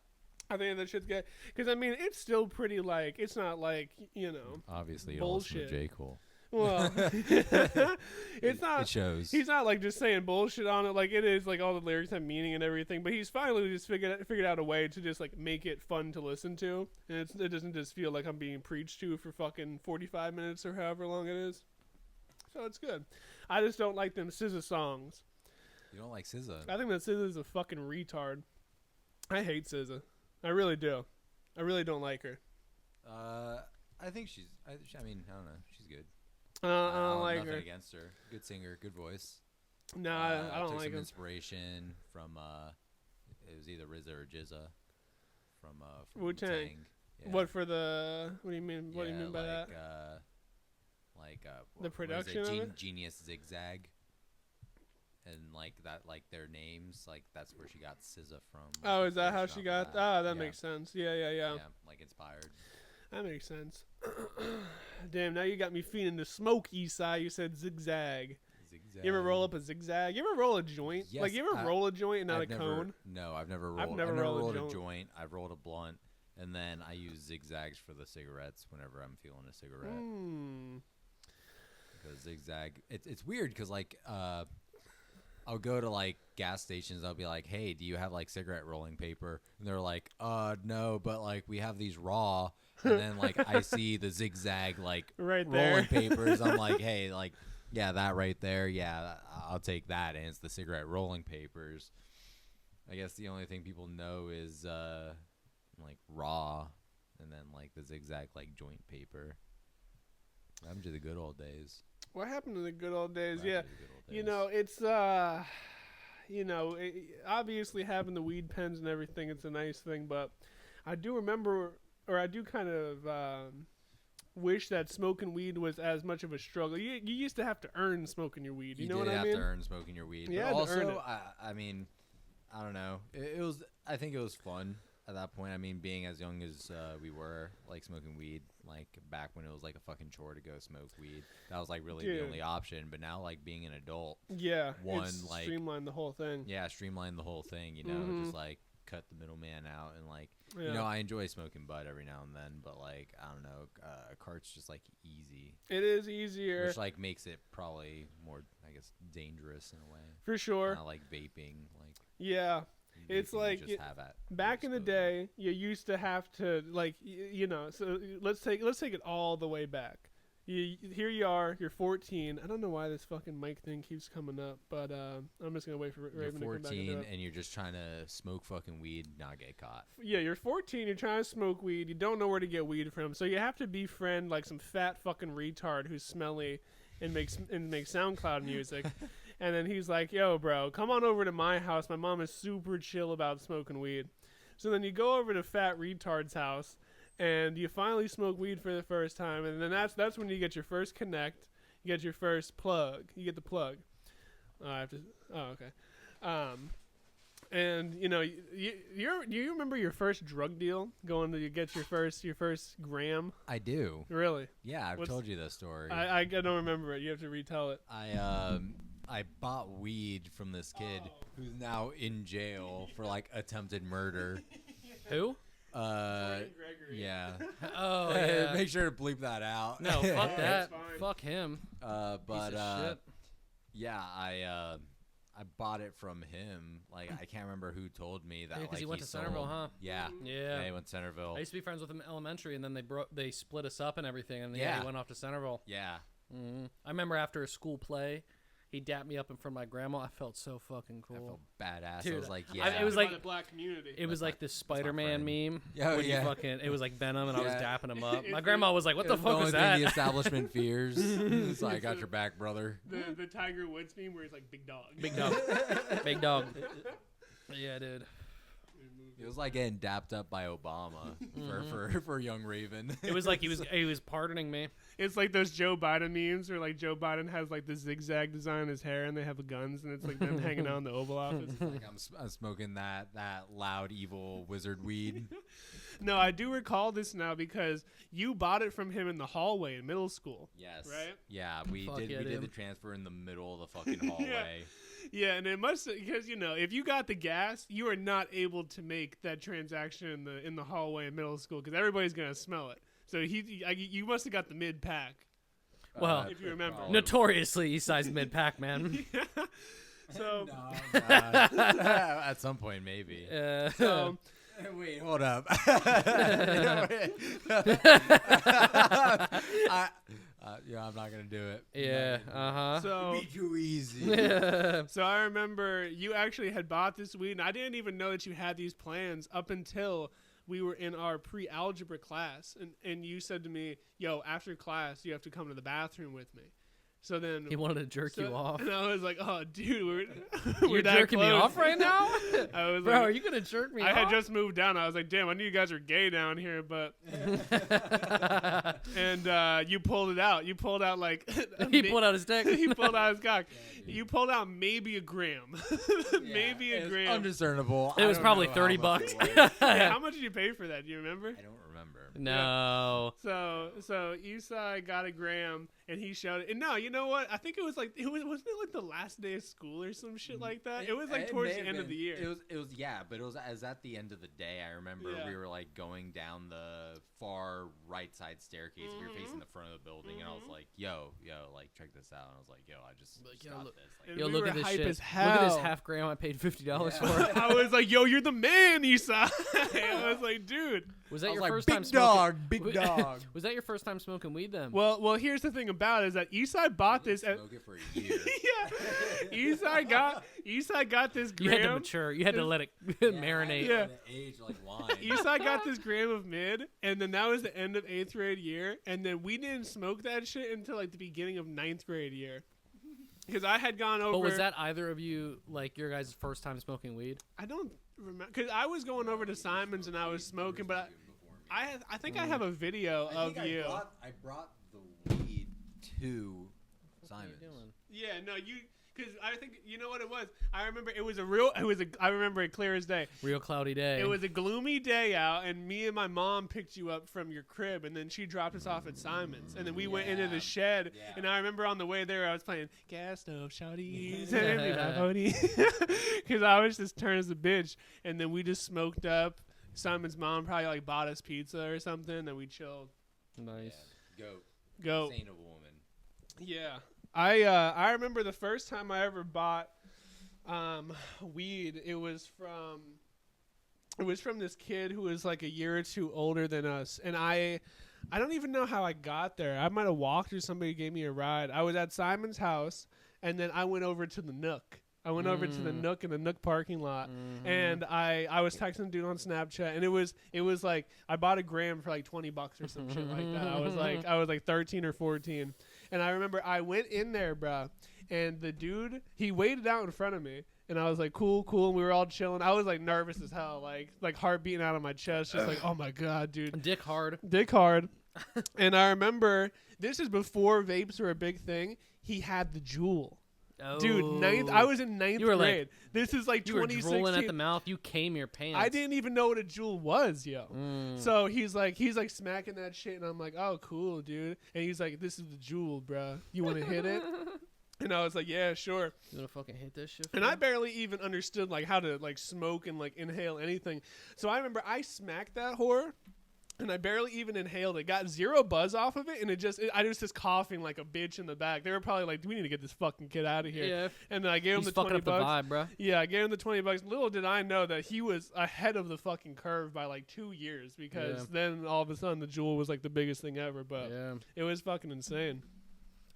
I think that shit's good. Because, I mean, it's still pretty, like, it's not like, you know, Obviously, you don't listen to bullshit. J. Cole. well, it's not, It shows. he's not, like, just saying bullshit on it. Like, it is, like, all the lyrics have meaning and everything. But he's finally just figured out a way to just, like, make it fun to listen to. And it doesn't just feel like I'm being preached to for fucking 45 minutes or however long it is. So it's good. I just don't like them SZA songs. You don't like SZA. I think that SZA is a fucking retard. I hate SZA. I really do. I really don't like her. I think she's. I mean, I don't know. She's good. I don't like nothing her. against her. Good singer, good voice. No, I don't took like some her. inspiration from it was either RZA or Jizza from Wu-Tang. Wu-Tang. Yeah. What for the? What do you mean? What do you mean by that? The production of it? Genius Zigzag. And like that, like their names, like that's where she got SZA from. Oh, is that how inspiration she off got? of Ah, that Yeah. makes sense. Yeah. Yeah, like inspired. That makes sense. Damn, now you got me feeling the smoke, Esai. You said zigzag. Zigzag. You ever roll up a zigzag? You ever roll a joint? Yes, Like, you ever roll a joint and not I've a never- cone? No, I've never rolled. I've never rolled a joint. I've rolled a blunt, and then I use zigzags for the cigarettes whenever I'm feeling a cigarette. Hmm. Because zigzag, it's weird because like I'll go to like gas stations. I'll be like, "Hey, do you have like cigarette rolling paper?" And they're like, no, but like we have these raw." And then like I see the zigzag like Right there. rolling papers. I'm like, "Hey, like yeah, that right there. Yeah, I'll take that." And it's the cigarette rolling papers. I guess the only thing people know is like raw, and then like the zigzag like joint paper. What happened to the good old days? What happened to the good old days? What Yeah. happened to the good old You days? know, it's obviously having the weed pens and everything, it's a nice thing, but I do remember, or I do kind of wish that smoking weed was as much of a struggle. You used to have to earn smoking your weed. You know did what I have mean? to earn smoking your weed. Yeah, but to earn it. also, I mean, I don't know. It was. I think it was fun at that point. I mean, being as young as we were, like smoking weed, like back when it was like a fucking chore to go smoke weed. That was like really Dude. the only option. But now, like being an adult, Yeah. One, it's like- streamlined the whole thing. yeah, streamline the whole thing. You know, Mhm. just like cut the middleman out and like. Yeah. You know, I enjoy smoking bud every now and then, but like I don't know, a cart's just like easy, It is easier. which like makes it probably more, I guess, dangerous in a way. For sure. Not like vaping, like Yeah. It's vaping you like just have at Back in the disposal. day, you used to have to like so let's take it all the way back. Here you are, you're 14. I don't know why this fucking mic thing keeps coming up, but I'm just gonna wait for You're Raven to come back and do 14 it. and you're just trying to smoke fucking weed, not get caught. Yeah, you're 14. You're trying to smoke weed. You don't know where to get weed from, so you have to befriend like some fat fucking retard who's smelly and makes SoundCloud music. And then he's like, "Yo, bro, come on over to my house. My mom is super chill about smoking weed." So then you go over to fat retard's house, and you finally smoke weed for the first time, and then that's when you get your first connect. You get your first plug. You get the plug. I have to. Oh, okay. And you know, you remember your first drug deal? Going to get your first gram? I do. Really? Yeah, I've What's- told you this story. I don't remember it. You have to retell it. I bought weed from this kid who's now in jail for like attempted murder. Who? Gregory. Yeah. Oh, yeah. Make sure to bleep that out. No, fuck that. fine. Fuck him. But Piece of shit. yeah, I bought it from him. Like I can't remember who told me that. Because like, he went to sold- Centerville, huh? Yeah. Yeah. Yeah, he went to Centerville. I used to be friends with him in elementary, and then they split us up and everything, and Yeah. he went off to Centerville. Yeah. I remember after a school play, he dapped me up in front of my grandma. I felt so fucking I cool. felt badass. I Dude, was like, I- yeah. it was By like- the black community. It was That's like this Spider-Man meme. Yeah, when you yeah. it was like Venom, and I was Yeah. dapping him up. My It's grandma was like, "What the It's fuck only was thing that?" The establishment fears. It's like, I got your back, brother. the Tiger Woods meme where he's like big dog. Big dog. Big dog. Yeah, dude. It was like getting dapped up by Obama for young Raven. It was like he was pardoning me. It's like those Joe Biden memes where like Joe Biden has like the zigzag design in his hair and they have the guns and it's like them hanging out in the Oval Office. Like I'm smoking that loud evil wizard weed. No, I do recall this now because you bought it from him in the hallway in middle school. Yes. Right? Yeah, we Fuck did. yeah, We did dude. the transfer in the middle of the fucking hallway. Yeah, and it must because you know if you got the gas, you are not able to make that transaction in the hallway in middle school because everybody's gonna smell it. So you must have got the mid pack. Well, If you remember. probably. Notoriously East Side's mid-pack, man. So At some point, maybe. so Wait, hold up. Yeah, I'm not gonna do it. Yeah, uh-huh. so Be too easy. So I remember you actually had bought this weed, and I didn't even know that you had these plans up until we were in our pre-algebra class, and you said to me, "Yo, after class, you have to come to the bathroom with me." So then He wanted to jerk you off. and I was like, "Oh, dude, we're You're that jerking me close." off right now? I was Bro, like, are you gonna jerk me I off? had just moved down. I was like, "Damn, I knew you guys are gay down here," but and you pulled it out. You pulled out like He pulled out his dick. he pulled out his cock. You pulled out maybe a gram, maybe a It's gram. undiscernible. It I was don't probably know 30 how much bucks. it was. Yeah, how much did you pay for that? Do you remember? I don't remember. No. So Esai got a gram and he showed it. And no, you know what? I think it was like wasn't it like the last day of school or some shit like that? It was like It towards may the have end of been. the year. It was yeah, but it was at the end of the day. I remember Yeah. we were like going down the far right side staircase. We were facing the front of the building, and I was like, "Yo, like check this out." And I was like, "Yo, I just Like, yo, got look- this." And Like, Yo, we look were at this hype shit. as Look at this hell. half gram I paid $50 Yeah. for. I was like, "Yo, you're the man, Esai." I was like, "Dude." Was that I was your like, first big time dog, smoking? big dog. Was that your first time smoking weed then? Well, here's the thing about it is that Esai bought this. Smoke it for a year. Yeah, Esai got this you gram. had to mature. You had to let it marinate. Yeah. Age like wine. Esai got this gram of mid, and then that was the end of 8th grade year, and then we didn't smoke that shit until like the beginning of 9th grade year. Because I had gone over. But was that either of you like your guys' first time smoking weed? I don't remember. Because I was going over to Simon's and I was smoking, but I think I have a video of you. I brought the weed to Simon's. Yeah, no, you. Because I think you know what it was. I remember it was I remember it clear as day. Real cloudy day. It was a gloomy day out, and me and my mom picked you up from your crib, and then she dropped us off at Simon's, and then we went into the shed, Yeah. and I remember on the way there I was playing gas stove shawties, because I was just turned as a bitch, and then we just smoked up. Simon's mom probably like bought us pizza or something, and we chilled. nice. Go. Saint of a woman. Yeah. I remember the first time I ever bought weed. It was from this kid who was like a year or two older than us, and I don't even know how I got there. I might have walked or somebody gave me a ride. I was at Simon's house, and then I went over to the Nook. I went over to the Nook in the Nook parking lot, and I was texting a dude on Snapchat, and it was like I bought a gram for like $20 or some shit like that. I was like 13 or 14, and I remember I went in there, bro, and the dude he waited out in front of me, and I was like, cool, and we were all chilling. I was like nervous as hell, like heart beating out of my chest, just like, oh my god, dude, Dick hard. and I remember this is before vapes were a big thing. He had the Juul. Oh. Dude, I was in 9th You were like- grade. This is like You were 2016. drooling at the mouth. You came your pants. I didn't even know what a Juul was, yo. Mm. So he's like smacking that shit, and I'm like, oh, cool, dude. And he's like, this is the Juul, bruh. You want to hit it? And I was like, yeah, sure. You gonna fucking hit this shit? And I barely even understood like how to like smoke and like inhale anything. So I remember I smacked that whore. And I barely even inhaled it. Got zero buzz off of it, and I was just coughing like a bitch in the back. They were probably like, "We need to get this fucking kid out of here." Yeah. And then I gave him He's the fucking $20. up the vibe, bro. Yeah, I gave him the $20. Little did I know that he was ahead of the fucking curve by like 2 years, because then all of a sudden the Juul was like the biggest thing ever. But Yeah. it was fucking insane.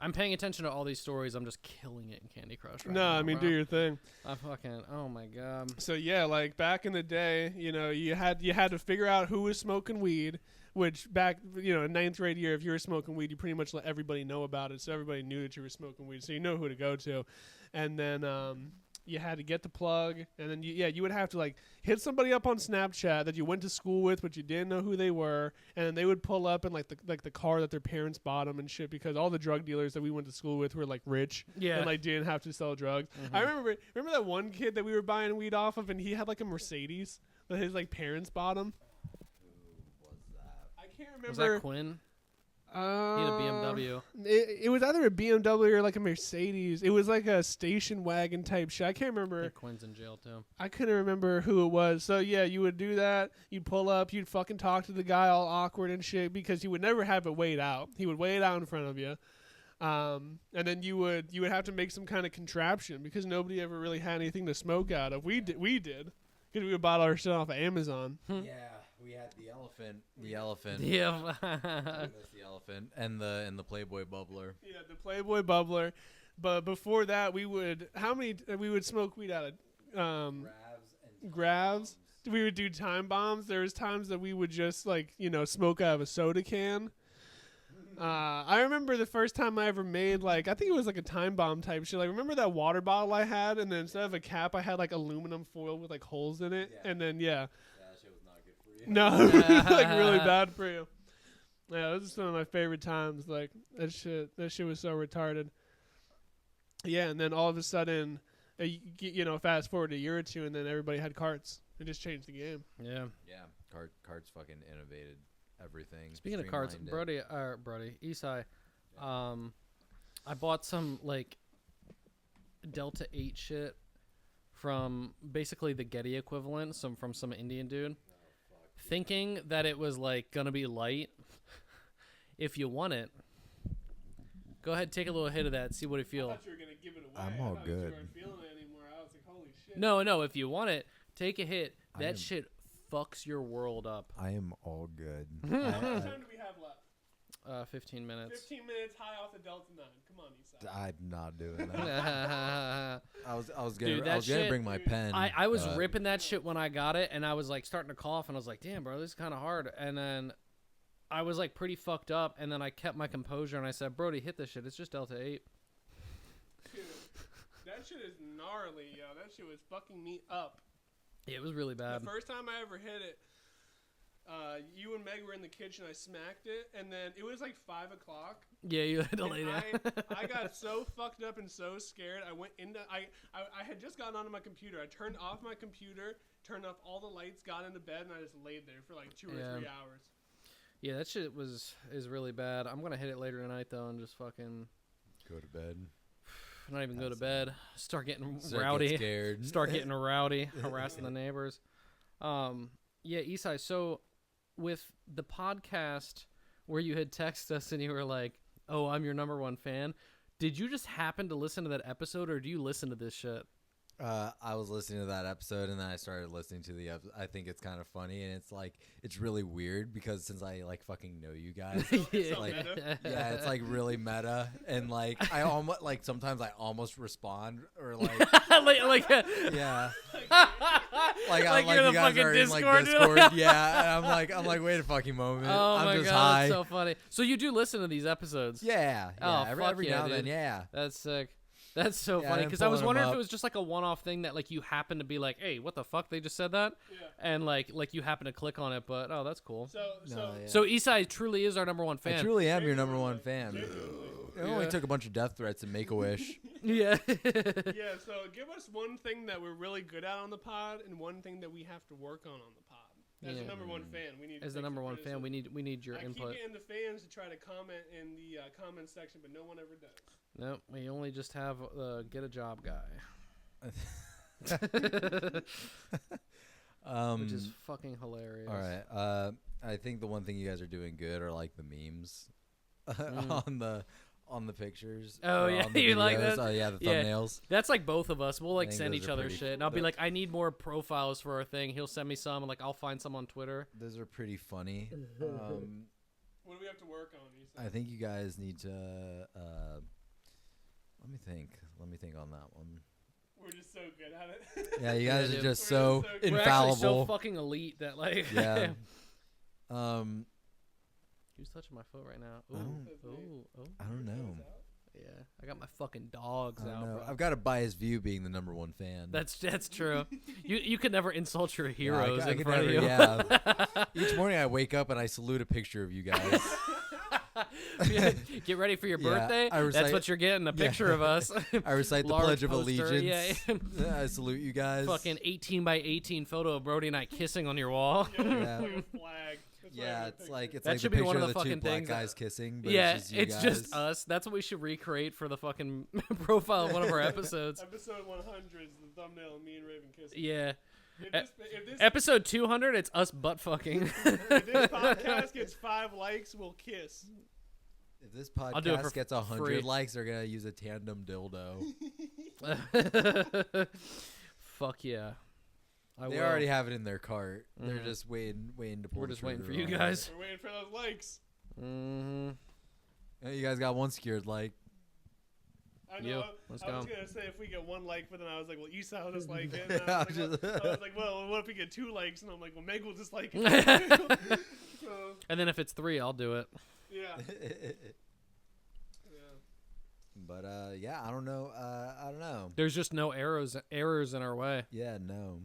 I'm paying attention to all these stories. I'm just killing it in Candy Crush right No, now, I mean, bro. do your thing. I fucking. Oh my god. So yeah, like back in the day, you had to figure out who was smoking weed. Which back, in 9th grade year, if you were smoking weed, you pretty much let everybody know about it, so everybody knew that you were smoking weed, so you know who to go to. And then you had to get the plug, and then you would have to like hit somebody up on Snapchat that you went to school with, but you didn't know who they were, and then they would pull up in like the car that their parents bought them and shit, because all the drug dealers that we went to school with were like rich, Yeah. and like didn't have to sell drugs. I remember that one kid that we were buying weed off of, and he had like a Mercedes that his like parents bought him. I can't remember. Was that Quinn? He had a BMW. It was either a BMW or like a Mercedes. It was like a station wagon type shit. I can't I remember. think Quinn's in jail too. I couldn't remember who it was. So yeah, you would do that. You'd pull up. You'd fucking talk to the guy all awkward and shit, because he would never have it weighed out. He would weigh it out in front of you. And then you would have to make some kind of contraption, because nobody ever really had anything to smoke out of. We did because we would buy our shit off of Amazon. Yeah, we had the elephant. Yeah. That's the elephant and the Playboy bubbler. Yeah, the Playboy bubbler. But before that, we would smoke weed out of Gravs. We would do time bombs. There was times that we would just like smoke out of a soda can. I remember the first time I ever made I think it was like a time bomb type shit. Like, remember that water bottle I had, and then instead of a cap, I had like aluminum foil with like holes in it, and then that shit was not good for you. no, it was like really bad for you. Yeah, those are some of my favorite times. Like that shit was so retarded. Yeah, and then all of a sudden, fast forward a year or two, and then everybody had carts. It just changed the game. Yeah. Cards fucking innovated everything. Speaking of cards, streamlined it. Brody, Esai, I bought some like Delta 8 shit from basically the Getty equivalent, from some Indian dude, thinking that it was like gonna be light. If you want it, go ahead, take a little hit of that, see what it I feels. thought you were gonna give it away. I'm all I thought good. You weren't feeling it anymore. I was like, holy shit. No, if you want it, take a hit. I That am- shit fucks your world up. I am all good. How much time do we have left? 15 minutes. 15 minutes high off the Delta 9. Come on, Esai. I'm not doing that. I I was Dude, gonna that shit- bring my pen. I was but ripping that shit when I got it, and I was like starting to cough, and I was like, damn, bro, this is kind of hard. And then I was like pretty fucked up, and then I kept my composure, and I said, Brody, hit this shit. It's just Delta 8. Dude, that shit is gnarly, yo. That shit was fucking me up. Yeah, it was really bad. The first time I ever hit it, you and Meg were in the kitchen. I smacked it, and then it was like 5 o'clock. Yeah, you had to And lay down. I got so fucked up and so scared. I went into I had just gotten onto my computer. I turned off my computer, turned off all the lights, got into bed, and I just laid there for like 2 or 3 hours. Yeah, that shit is really bad. I'm gonna hit it later tonight though, and just fucking go to bed. not even go to That's bed. Start getting Start rowdy. get scared. Start getting rowdy, harassing the neighbors. Yeah, Esai. So with the podcast where you had texted us and you were like, "Oh, I'm your number one fan." Did you just happen to listen to that episode, or do you listen to this shit? I was listening to that episode, and then I started listening to the episode. I think it's kind of funny, and it's really weird because since I like fucking know you guys, It's like, meta. yeah, it's like really meta, and like I almost like sometimes I almost respond or like yeah, like I'm you're like the you guys fucking are in like Discord. Discord, yeah, and I'm like wait a fucking moment, Oh I'm my just god, high, that's so funny. So you do listen to these episodes? yeah, Oh, every fuck yeah, now and then, dude. yeah. That's sick. That's so Yeah, funny I'm because I was pulling 'em wondering if up. it was just like a one-off thing that like you happen to be like, "Hey, what the fuck? They just said that," Yeah. and like you happen to click on it. But oh, that's cool. So No, yeah. So Esai truly is our number one I fan. truly am your number one fan. Genuinely. It only Yeah. took a bunch of death threats and Make-A-Wish. Yeah. Yeah, so give us one thing that we're really good at on the pod and one thing that we have to work on the pod. As Yeah. the number one fan, we need to As the take number some one fan, criticism. we need your I input. keep getting the fans to try to comment in the comment section, but no one ever does. No, we only just have get a job guy, which is fucking hilarious. All right. I think the one thing you guys are doing good are like the memes on the pictures. Oh, or yeah, on the you like videos. that? Oh yeah, the Yeah. thumbnails. That's like both of us. We'll like think send those each are other pretty shit, and I'll be cool. like, I need more profiles for our thing. He'll send me some, and like I'll find some on Twitter. Those are pretty funny. What do we have to work on, Issa? I think you guys need to. Let me think on that one. We're just so good at it. Yeah, you guys dude. are just We're so so good. We're infallible. actually so fucking elite that like. Yeah. Who's touching my foot right now? I don't- Ooh. I don't know. Yeah, I got my fucking dogs I don't out, know. bro. I've got a biased view being the number one fan. That's true. You could never insult your Yeah, heroes I in could front never- of you. Yeah. Each morning I wake up and I salute a picture of you guys. Get ready for your Yeah, birthday. I That's recite- what you're getting, a Yeah. picture of us. I recite the Large Pledge of poster, Allegiance. yeah. I salute you guys. Fucking 18 by 18 photo of Brody and I kissing on your wall. Yeah. Like a flag. That's why I Yeah, have a it's picture. like it's That like should the be one picture of of the the two fucking black things that- guys kissing. But Yeah, it's just, you guys. us. That's what we should recreate for the fucking profile of one of our episodes. Episode 100 is the thumbnail of me and Raven kissing. Yeah. If this Episode 200, it's us butt fucking. if this podcast gets 5 likes, we'll kiss. If this I'll do it for podcast gets 100 free. likes, they're gonna use a tandem dildo. Fuck yeah. I They will. already have it in their cart. They're Mhm. just waiting to pull. We're the just waiting for trigger you on it. guys. We're waiting for those likes. Mm-hmm. Hey, you guys got one secured like. I know. You. Let's I was go. gonna say if we get 1 like, but then I was like, well, Esau will just like it. And I, was like, I was like, well, what if we get 2 likes? And I'm like, well, Meg will just like it. So, And then if it's 3, I'll do it. yeah. Yeah. But yeah, I don't know. I don't know. There's just no errors in our way. Yeah, no.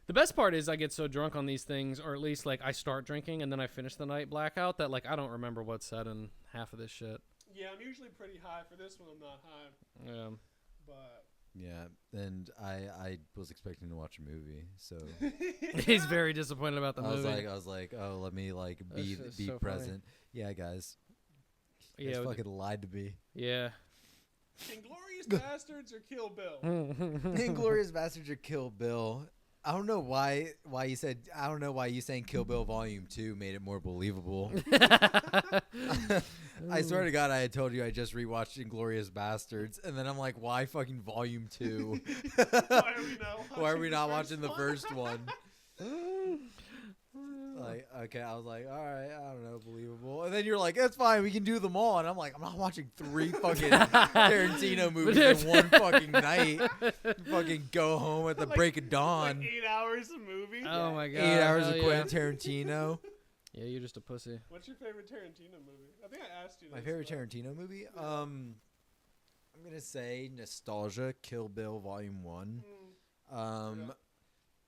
The best part is I get so drunk on these things, or at least like I start drinking and then I finish the night blackout that like I don't remember what's said in half of this shit. Yeah, I'm usually pretty high. For this one, I'm not high. Yeah. But Yeah, and I was expecting to watch a movie, so He's very disappointed about the I movie. was like, oh, let me like That's be just be so funny. present. Yeah, guys. You Yeah, guys fucking lied to me. yeah. Inglorious Bastards or Kill Bill? Inglourious Bastards or Kill Bill. I don't know why you said. I don't know why you saying Kill Bill Volume 2 made it more believable. I swear to God, I had told you I just rewatched Inglourious Bastards, and then I'm like, why fucking Volume 2? Why are we not watching the first one? Like, okay, I was like, all right, I don't know, believable. And then you're like, it's fine, we can do them all. And I'm like, I'm not watching 3 fucking Tarantino movies in one fucking night. Fucking go home at the break of dawn. Like 8 hours of movie. Oh my god. 8 hours hell of yeah. Quentin Tarantino. Yeah, you're just a pussy. What's your favorite Tarantino movie? I think I asked you. My this, favorite but- Tarantino movie? I'm gonna say Nostalgia, Kill Bill Volume 1. Yeah.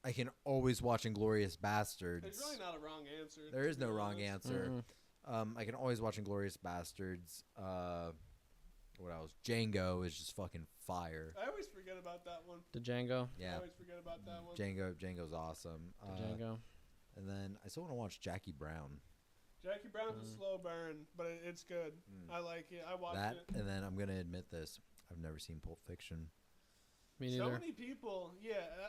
I can always watch Inglourious Bastards. There's really not a wrong answer. There to is be no wrong honest. answer. Mm-mm. I can always watch Inglourious Bastards. What else? Django is just fucking fire. I always forget about that one. The Django. I Yeah, always forget about that one. Django's awesome. The Django. And then I still want to watch Jackie Brown. Jackie Brown's a slow burn, but it's good. I like it. I watched That, it. and then I'm gonna admit this: I've never seen Pulp Fiction. Me So neither. many people,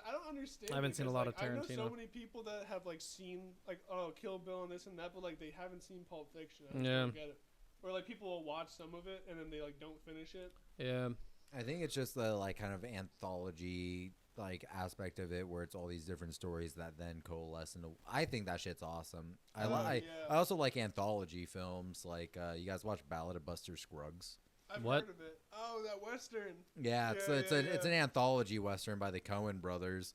I don't understand. I haven't seen a because, lot like, of I know Tarantino. so many people that have like seen like Kill Bill and this and that, but like they haven't seen Pulp Fiction. I just Yeah. don't get it. Or like people will watch some of it and then they like don't finish it. Yeah. I think it's just the like kind of anthology like aspect of it, where it's all these different stories that then coalesce into. I think that shit's awesome. I Yeah. also like anthology films. Like you guys watch Ballad of Buster Scruggs? I've What? heard of it. Oh, that Western. Yeah, it's Yeah, an anthology western by the Coen brothers.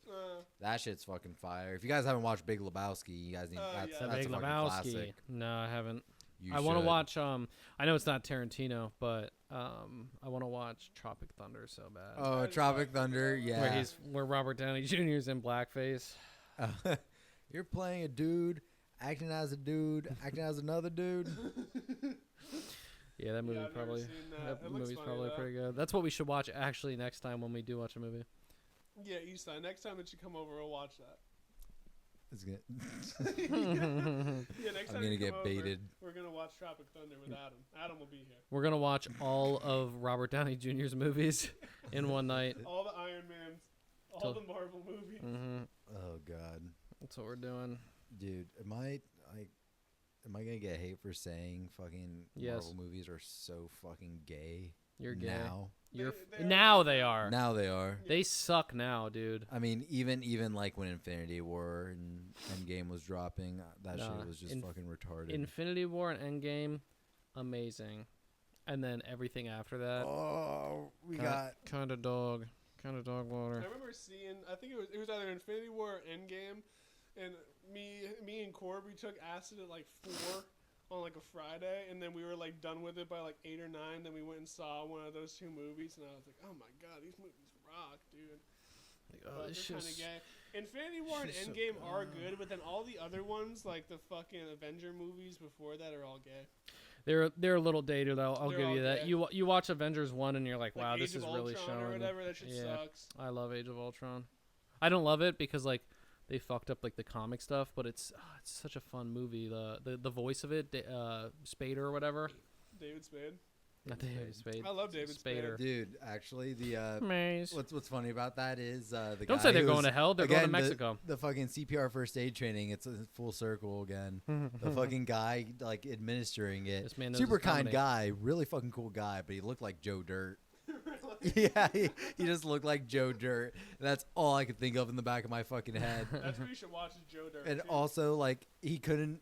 That shit's fucking fire. If you guys haven't watched Big Lebowski, you guys need that's, yeah. The that's Big a fucking Lebowski. classic. No, I haven't. You I want to should. watch. I know it's not Tarantino, but I want to watch Tropic Thunder so bad. Oh, That is Tropic fucking Thunder, badass. yeah. Where Robert Downey Jr. is in blackface. You're playing a dude, acting as a dude, acting as another dude. Yeah, that movie I've never probably. seen that. That It looks movie's funny, probably though. pretty good. That's what we should watch actually next time when we do watch a movie. Yeah, Esai. Next time that you come over, we'll watch that. It's gonna, Yeah, next I'm time gonna you get come baited. over, we're gonna watch Tropic Thunder with Adam. Adam will be here. We're gonna watch all of Robert Downey Jr.'s movies in one night. All the Iron Mans, all Till- the Marvel movies. Hmm Oh god, That's what we're doing. dude, am I gonna get hate for saying fucking Yes. Marvel movies are so fucking gay? You're gay. Now. You're They are now gay. they are. Now they are. They suck now, dude. I mean, even like when Infinity War and Endgame was dropping, that Nah, shit was just fucking retarded. Infinity War and Endgame, amazing. And then everything after that, Oh, we kind of dog water. I remember seeing. I think it was either Infinity War or Endgame, and me and Corb, we took acid at like 4 on like a Friday, and then we were like done with it by like 8 or 9. Then we went and saw one of those 2 movies, and I was like, oh my god, these movies rock, dude. Like, But oh, this they're kind shit's of gay. Infinity War and shit's so Endgame are good, but then all the other ones, like the fucking Avenger movies before that, are all gay. they're a little dated. I'll They're give all you that. gay. You watch Avengers 1 and you're like, Like wow, Age this of is really Ultron or showing. whatever. That shit Yeah. sucks. I love Age of Ultron. I don't love it because like they fucked up like the comic stuff, but it's such a fun movie. The voice of it, Spader or whatever. David Spade. Not David Spade. I love David Spade. Spader. Dude, actually, the Maze. what's funny about that is the Don't guy say they're who going was- to hell. They're going to again, Mexico. The fucking CPR first aid training. It's a full circle again. The fucking guy like administering it. This man knows Super his kind comedy. guy, really fucking cool guy, but he looked like Joe Dirt. Yeah, he just looked like Joe Dirt. That's all I could think of in the back of my fucking head. That's what you should watch is Joe Dirt. And too. also, like, he couldn't.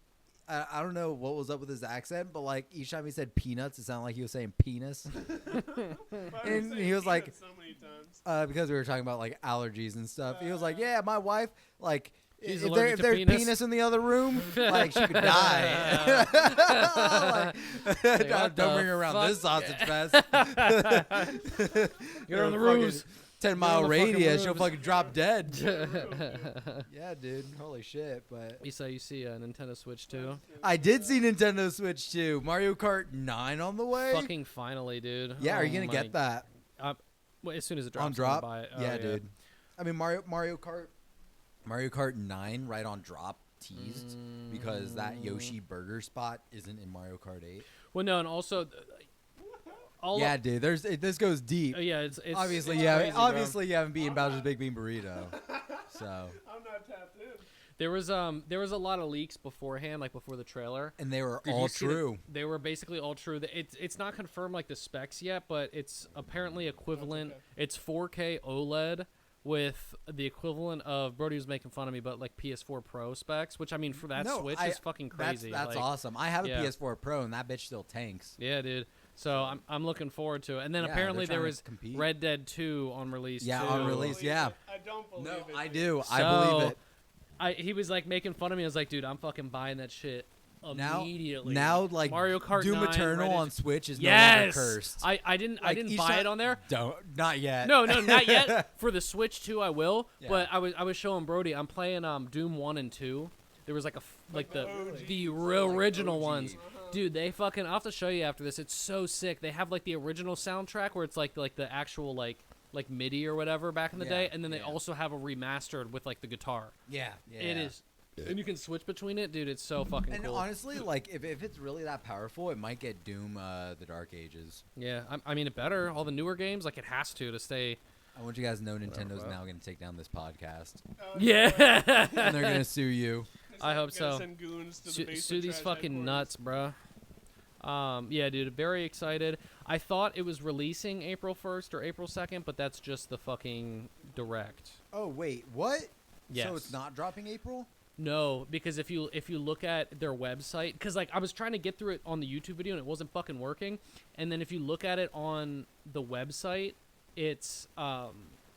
I don't know what was up with his accent, but like each time he said peanuts, it sounded like he was saying penis. Why are you and saying he was like- peanuts so many times? Because we were talking about like allergies and stuff. He was like, "Yeah, my wife, like, She's if, allergic to there's penis." penis in the other room, like she could die." Like, what don't the bring her around fuck? this sausage fest. Get her on the Fucking roof. 10-mile on the fucking radius, she'll roofs. fucking drop dead. Isai, Yeah, dude. Holy shit. But you see a Nintendo Switch too? I did see Nintendo Switch too. Mario Kart 9 on the way. Fucking finally, dude. Yeah, are you Oh gonna my- get that Well, as soon as it drops, on I'm drop? gonna buy it. Oh, Yeah, dude. I mean, Mario Kart 9 right on drop teased because that Yoshi burger spot isn't in Mario Kart 8. Well, no, and also, Yeah, dude. This goes deep. Yeah, it's Obviously, it's yeah. crazy, bro. Obviously, you haven't beaten Bowser's Big Bean Burrito. So. I'm not tapped in. There was a lot of leaks beforehand, like before the trailer. And they were Did all you see true. They were basically all true. It's not confirmed like the specs yet, but it's apparently equivalent. okay. It's 4K OLED with the equivalent of Brody was making fun of me, but like PS4 Pro specs, which I mean for that No, Switch is fucking crazy. That's like, awesome. I have a yeah. PS4 Pro, and that bitch still tanks. Yeah, dude. So I'm looking forward to it. And then Yeah, apparently they're there trying was to compete. Red Dead 2 on release. Yeah, too. on release. Yeah. I don't believe No, it. I dude. do. I So, believe it. He was like making fun of me. I was like, dude, I'm fucking buying that shit immediately. Now, like Mario Kart Doom 9, Eternal Red Dead- on Switch is no longer Yes, cursed. I didn't Like, buy it on there. Not yet. No, not yet. For the Switch 2, I will. Yeah. But I was showing Brody. I'm playing Doom 1 and 2. There was like the real original OG. ones. Dude, they fucking. I'll have to show you after this. It's so sick. They have like the original soundtrack where it's like the actual like MIDI or whatever back in the Yeah, day, and then they yeah. also have a remastered with like the guitar. Yeah. It is, and you can switch between it, dude. It's so fucking And cool. honestly, like if it's really that powerful, it might get Doom the Dark Ages. Yeah, I mean it better. All the newer games, like it has to stay. I want you guys to know Nintendo's bro. now going to take down this podcast, Yeah, and they're going to sue you. I hope Gonna so. Send goons to the Sue basement these trash fucking headquarters. nuts, bro. Yeah, dude, very excited. I thought it was releasing April 1st or April 2nd, but that's just the fucking direct. Oh wait, what? Yes. So it's not dropping April? No, because if you look at their website, because like I was trying to get through it on the YouTube video and it wasn't fucking working, and then if you look at it on the website, it's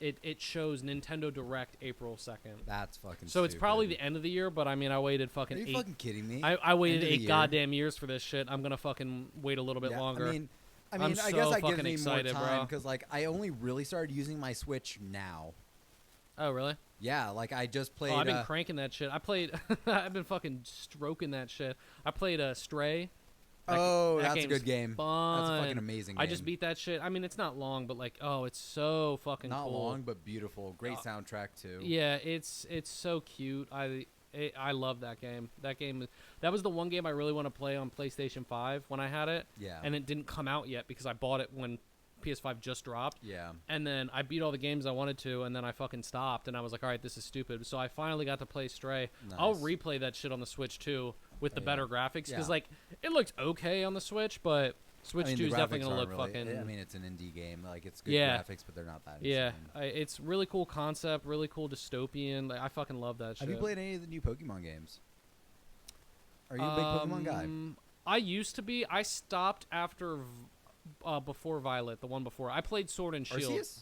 it shows Nintendo Direct April 2nd. That's fucking. So it's stupid. probably the end of the year, but I mean I waited Are fucking you 8. fucking kidding me? I waited End of the 8 year? goddamn years for this shit. I'm gonna fucking wait a little bit Yeah, longer. I mean, I'm I guess so that gives fucking me excited, more bro. time because like I only really started using my Switch now. Oh really? Yeah, like I just played. Oh, I've been cranking that shit. I played. I've been fucking stroking that shit. I played Stray. that that's a game's good game. Fun. That's a fucking amazing game. I just beat that shit. I mean, it's not long, but like, oh, it's so fucking Not cool. long, but beautiful. Great soundtrack too. Yeah, it's so cute. I love that game. That was the one game I really want to play on PlayStation 5 when I had it. Yeah. And it didn't come out yet because I bought it when PS5 just dropped. Yeah. And then I beat all the games I wanted to, and then I fucking stopped, and I was like, all right, this is stupid. So I finally got to play Stray. I'll Nice. replay that shit on the Switch too with the yeah. better graphics because Yeah. like it looks okay on the Switch, but Switch I mean, 2 is the definitely graphics gonna aren't look really, fucking. I mean, it's an indie game. Like it's good Yeah. graphics, but they're not that. Yeah, insane. it's really cool concept, really cool dystopian. Like I fucking love that shit. Have you played any of the new Pokemon games? Are you a big Pokemon guy? I used to be. I stopped after before Violet, the one before. I played Sword and Shield. Arceus?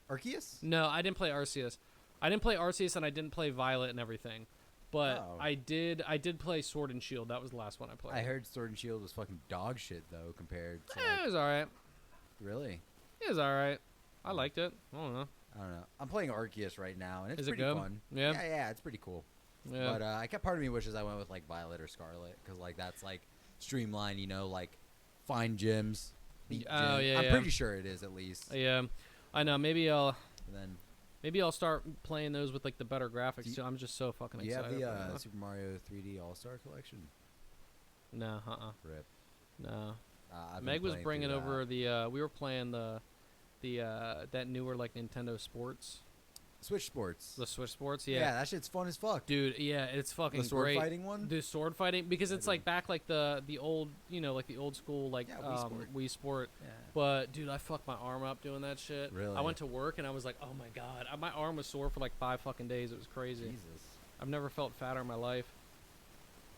Arceus? No, I didn't play Arceus. I didn't play Arceus, and I didn't play Violet and everything. But Oh. I did play Sword and Shield. That was the last one I played. I heard Sword and Shield was fucking dog shit though compared to It like, was alright. really. It was alright. I liked it. I don't know. I don't know. I'm playing Arceus right now, and it's Is it pretty good? fun. Yeah. yeah, it's pretty cool. Yeah. But I kept part of me wishes I went with like Violet or Scarlet because like that's like streamlined, you know, like find gyms. Beat Oh, gyms. yeah, I'm yeah. pretty sure it is at least. Yeah. I know. Maybe I'll And then start playing those with like the better graphics Do you- too. I'm just so fucking do you have excited. the for that. Super Mario 3D All Star Collection? No, Rip. no. I've been Meg was playing bringing through over that. we were playing the that newer like Nintendo Sports, Switch Sports. the Switch Sports. yeah. Yeah. that shit's fun as fuck. Dude, yeah, it's fucking The sword great. fighting one. The sword fighting because it's Yeah, like back like the old, you know, like the old school like Yeah, Wii Sport. Wii Sport. Yeah. But dude, I fucked my arm up doing that shit. Really? I went to work and I was like, oh my god, my arm was sore for like 5 fucking days. It was crazy. Jesus. I've never felt fatter in my life.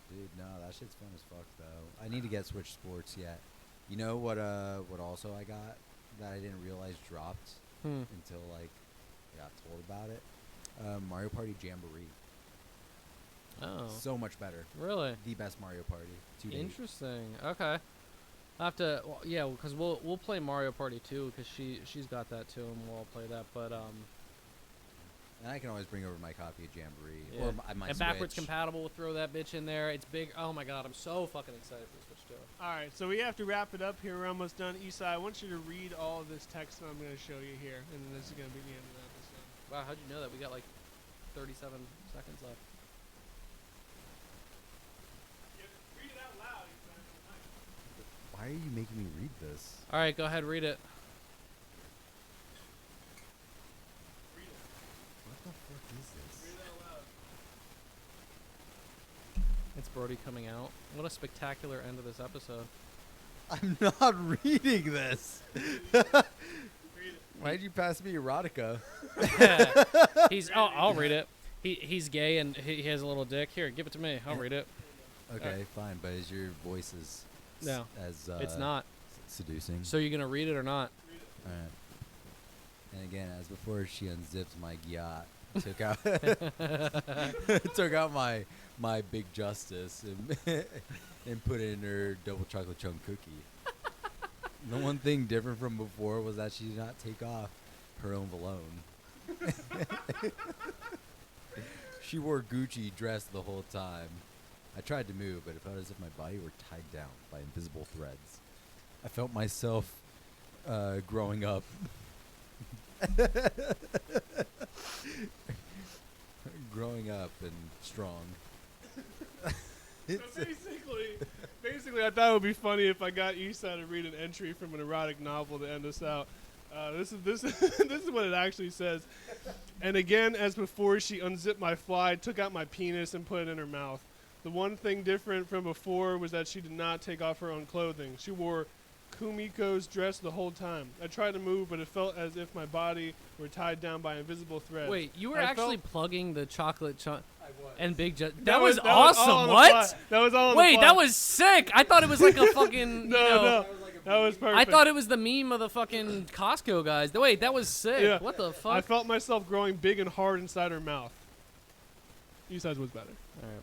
Dude, no, that shit's fun as fuck though. I need to get Switch Sports yet. You know what also I got that I didn't realize dropped until like I got told about it? Mario Party Jamboree. Oh, So much better. really? The best Mario Party to date. Interesting. Okay. I have to, well, yeah, because we'll play Mario Party too, because she's got that too, and we'll all play that. But And I can always bring over my copy of Jamboree yeah. or my and backwards Switch. compatible, we'll throw that bitch in there. It's big. Oh my god, I'm so fucking excited for Switch 2. All right, so we have to wrap it up here. We're almost done. Esai, I want you to read all of this text that I'm going to show you here, and then this is going to be the end of the episode. Wow, how'd you know that? We got like 37 seconds left. Read it out loud, Esai. Why Why are you making me read this? All right, go ahead, read it. What the fuck is this? It's Brody coming out. What a spectacular end of this episode. I'm not reading this. Why'd you pass me erotica? I'll read it. He's gay and he has a little dick. Here, give it to me. I'll read it. Okay, fine, but is your voice No, as it's not. seducing? So you gonna read it or not? All right. And again, as before, she unzipped my yacht, took out my big justice and put it in her double chocolate chunk cookie. The one thing different from before was that she did not take off her own cologne. She wore Gucci dress the whole time. I tried to move, but it felt as if my body were tied down by invisible threads. I felt myself growing up. Growing up and strong. So basically, I thought it would be funny if I got Esai to read an entry from an erotic novel to end us out. This is what it actually says. And again, as before, she unzipped my fly, took out my penis, and put it in her mouth. The one thing different from before was that she did not take off her own clothing. She wore Kumiko's dress the whole time. I tried to move, but it felt as if my body were tied down by invisible threads. Wait, you were I actually felt- plugging the chocolate chunk and big That That was was all awesome. on the What? fly. That was all on the Wait, fly. that was sick. I thought it was like a fucking. No. That was perfect. I thought it was the meme of the fucking Costco guys. Wait, that was sick. Yeah. What the I fuck? felt myself growing big and hard inside her mouth. Esai's was better. All right.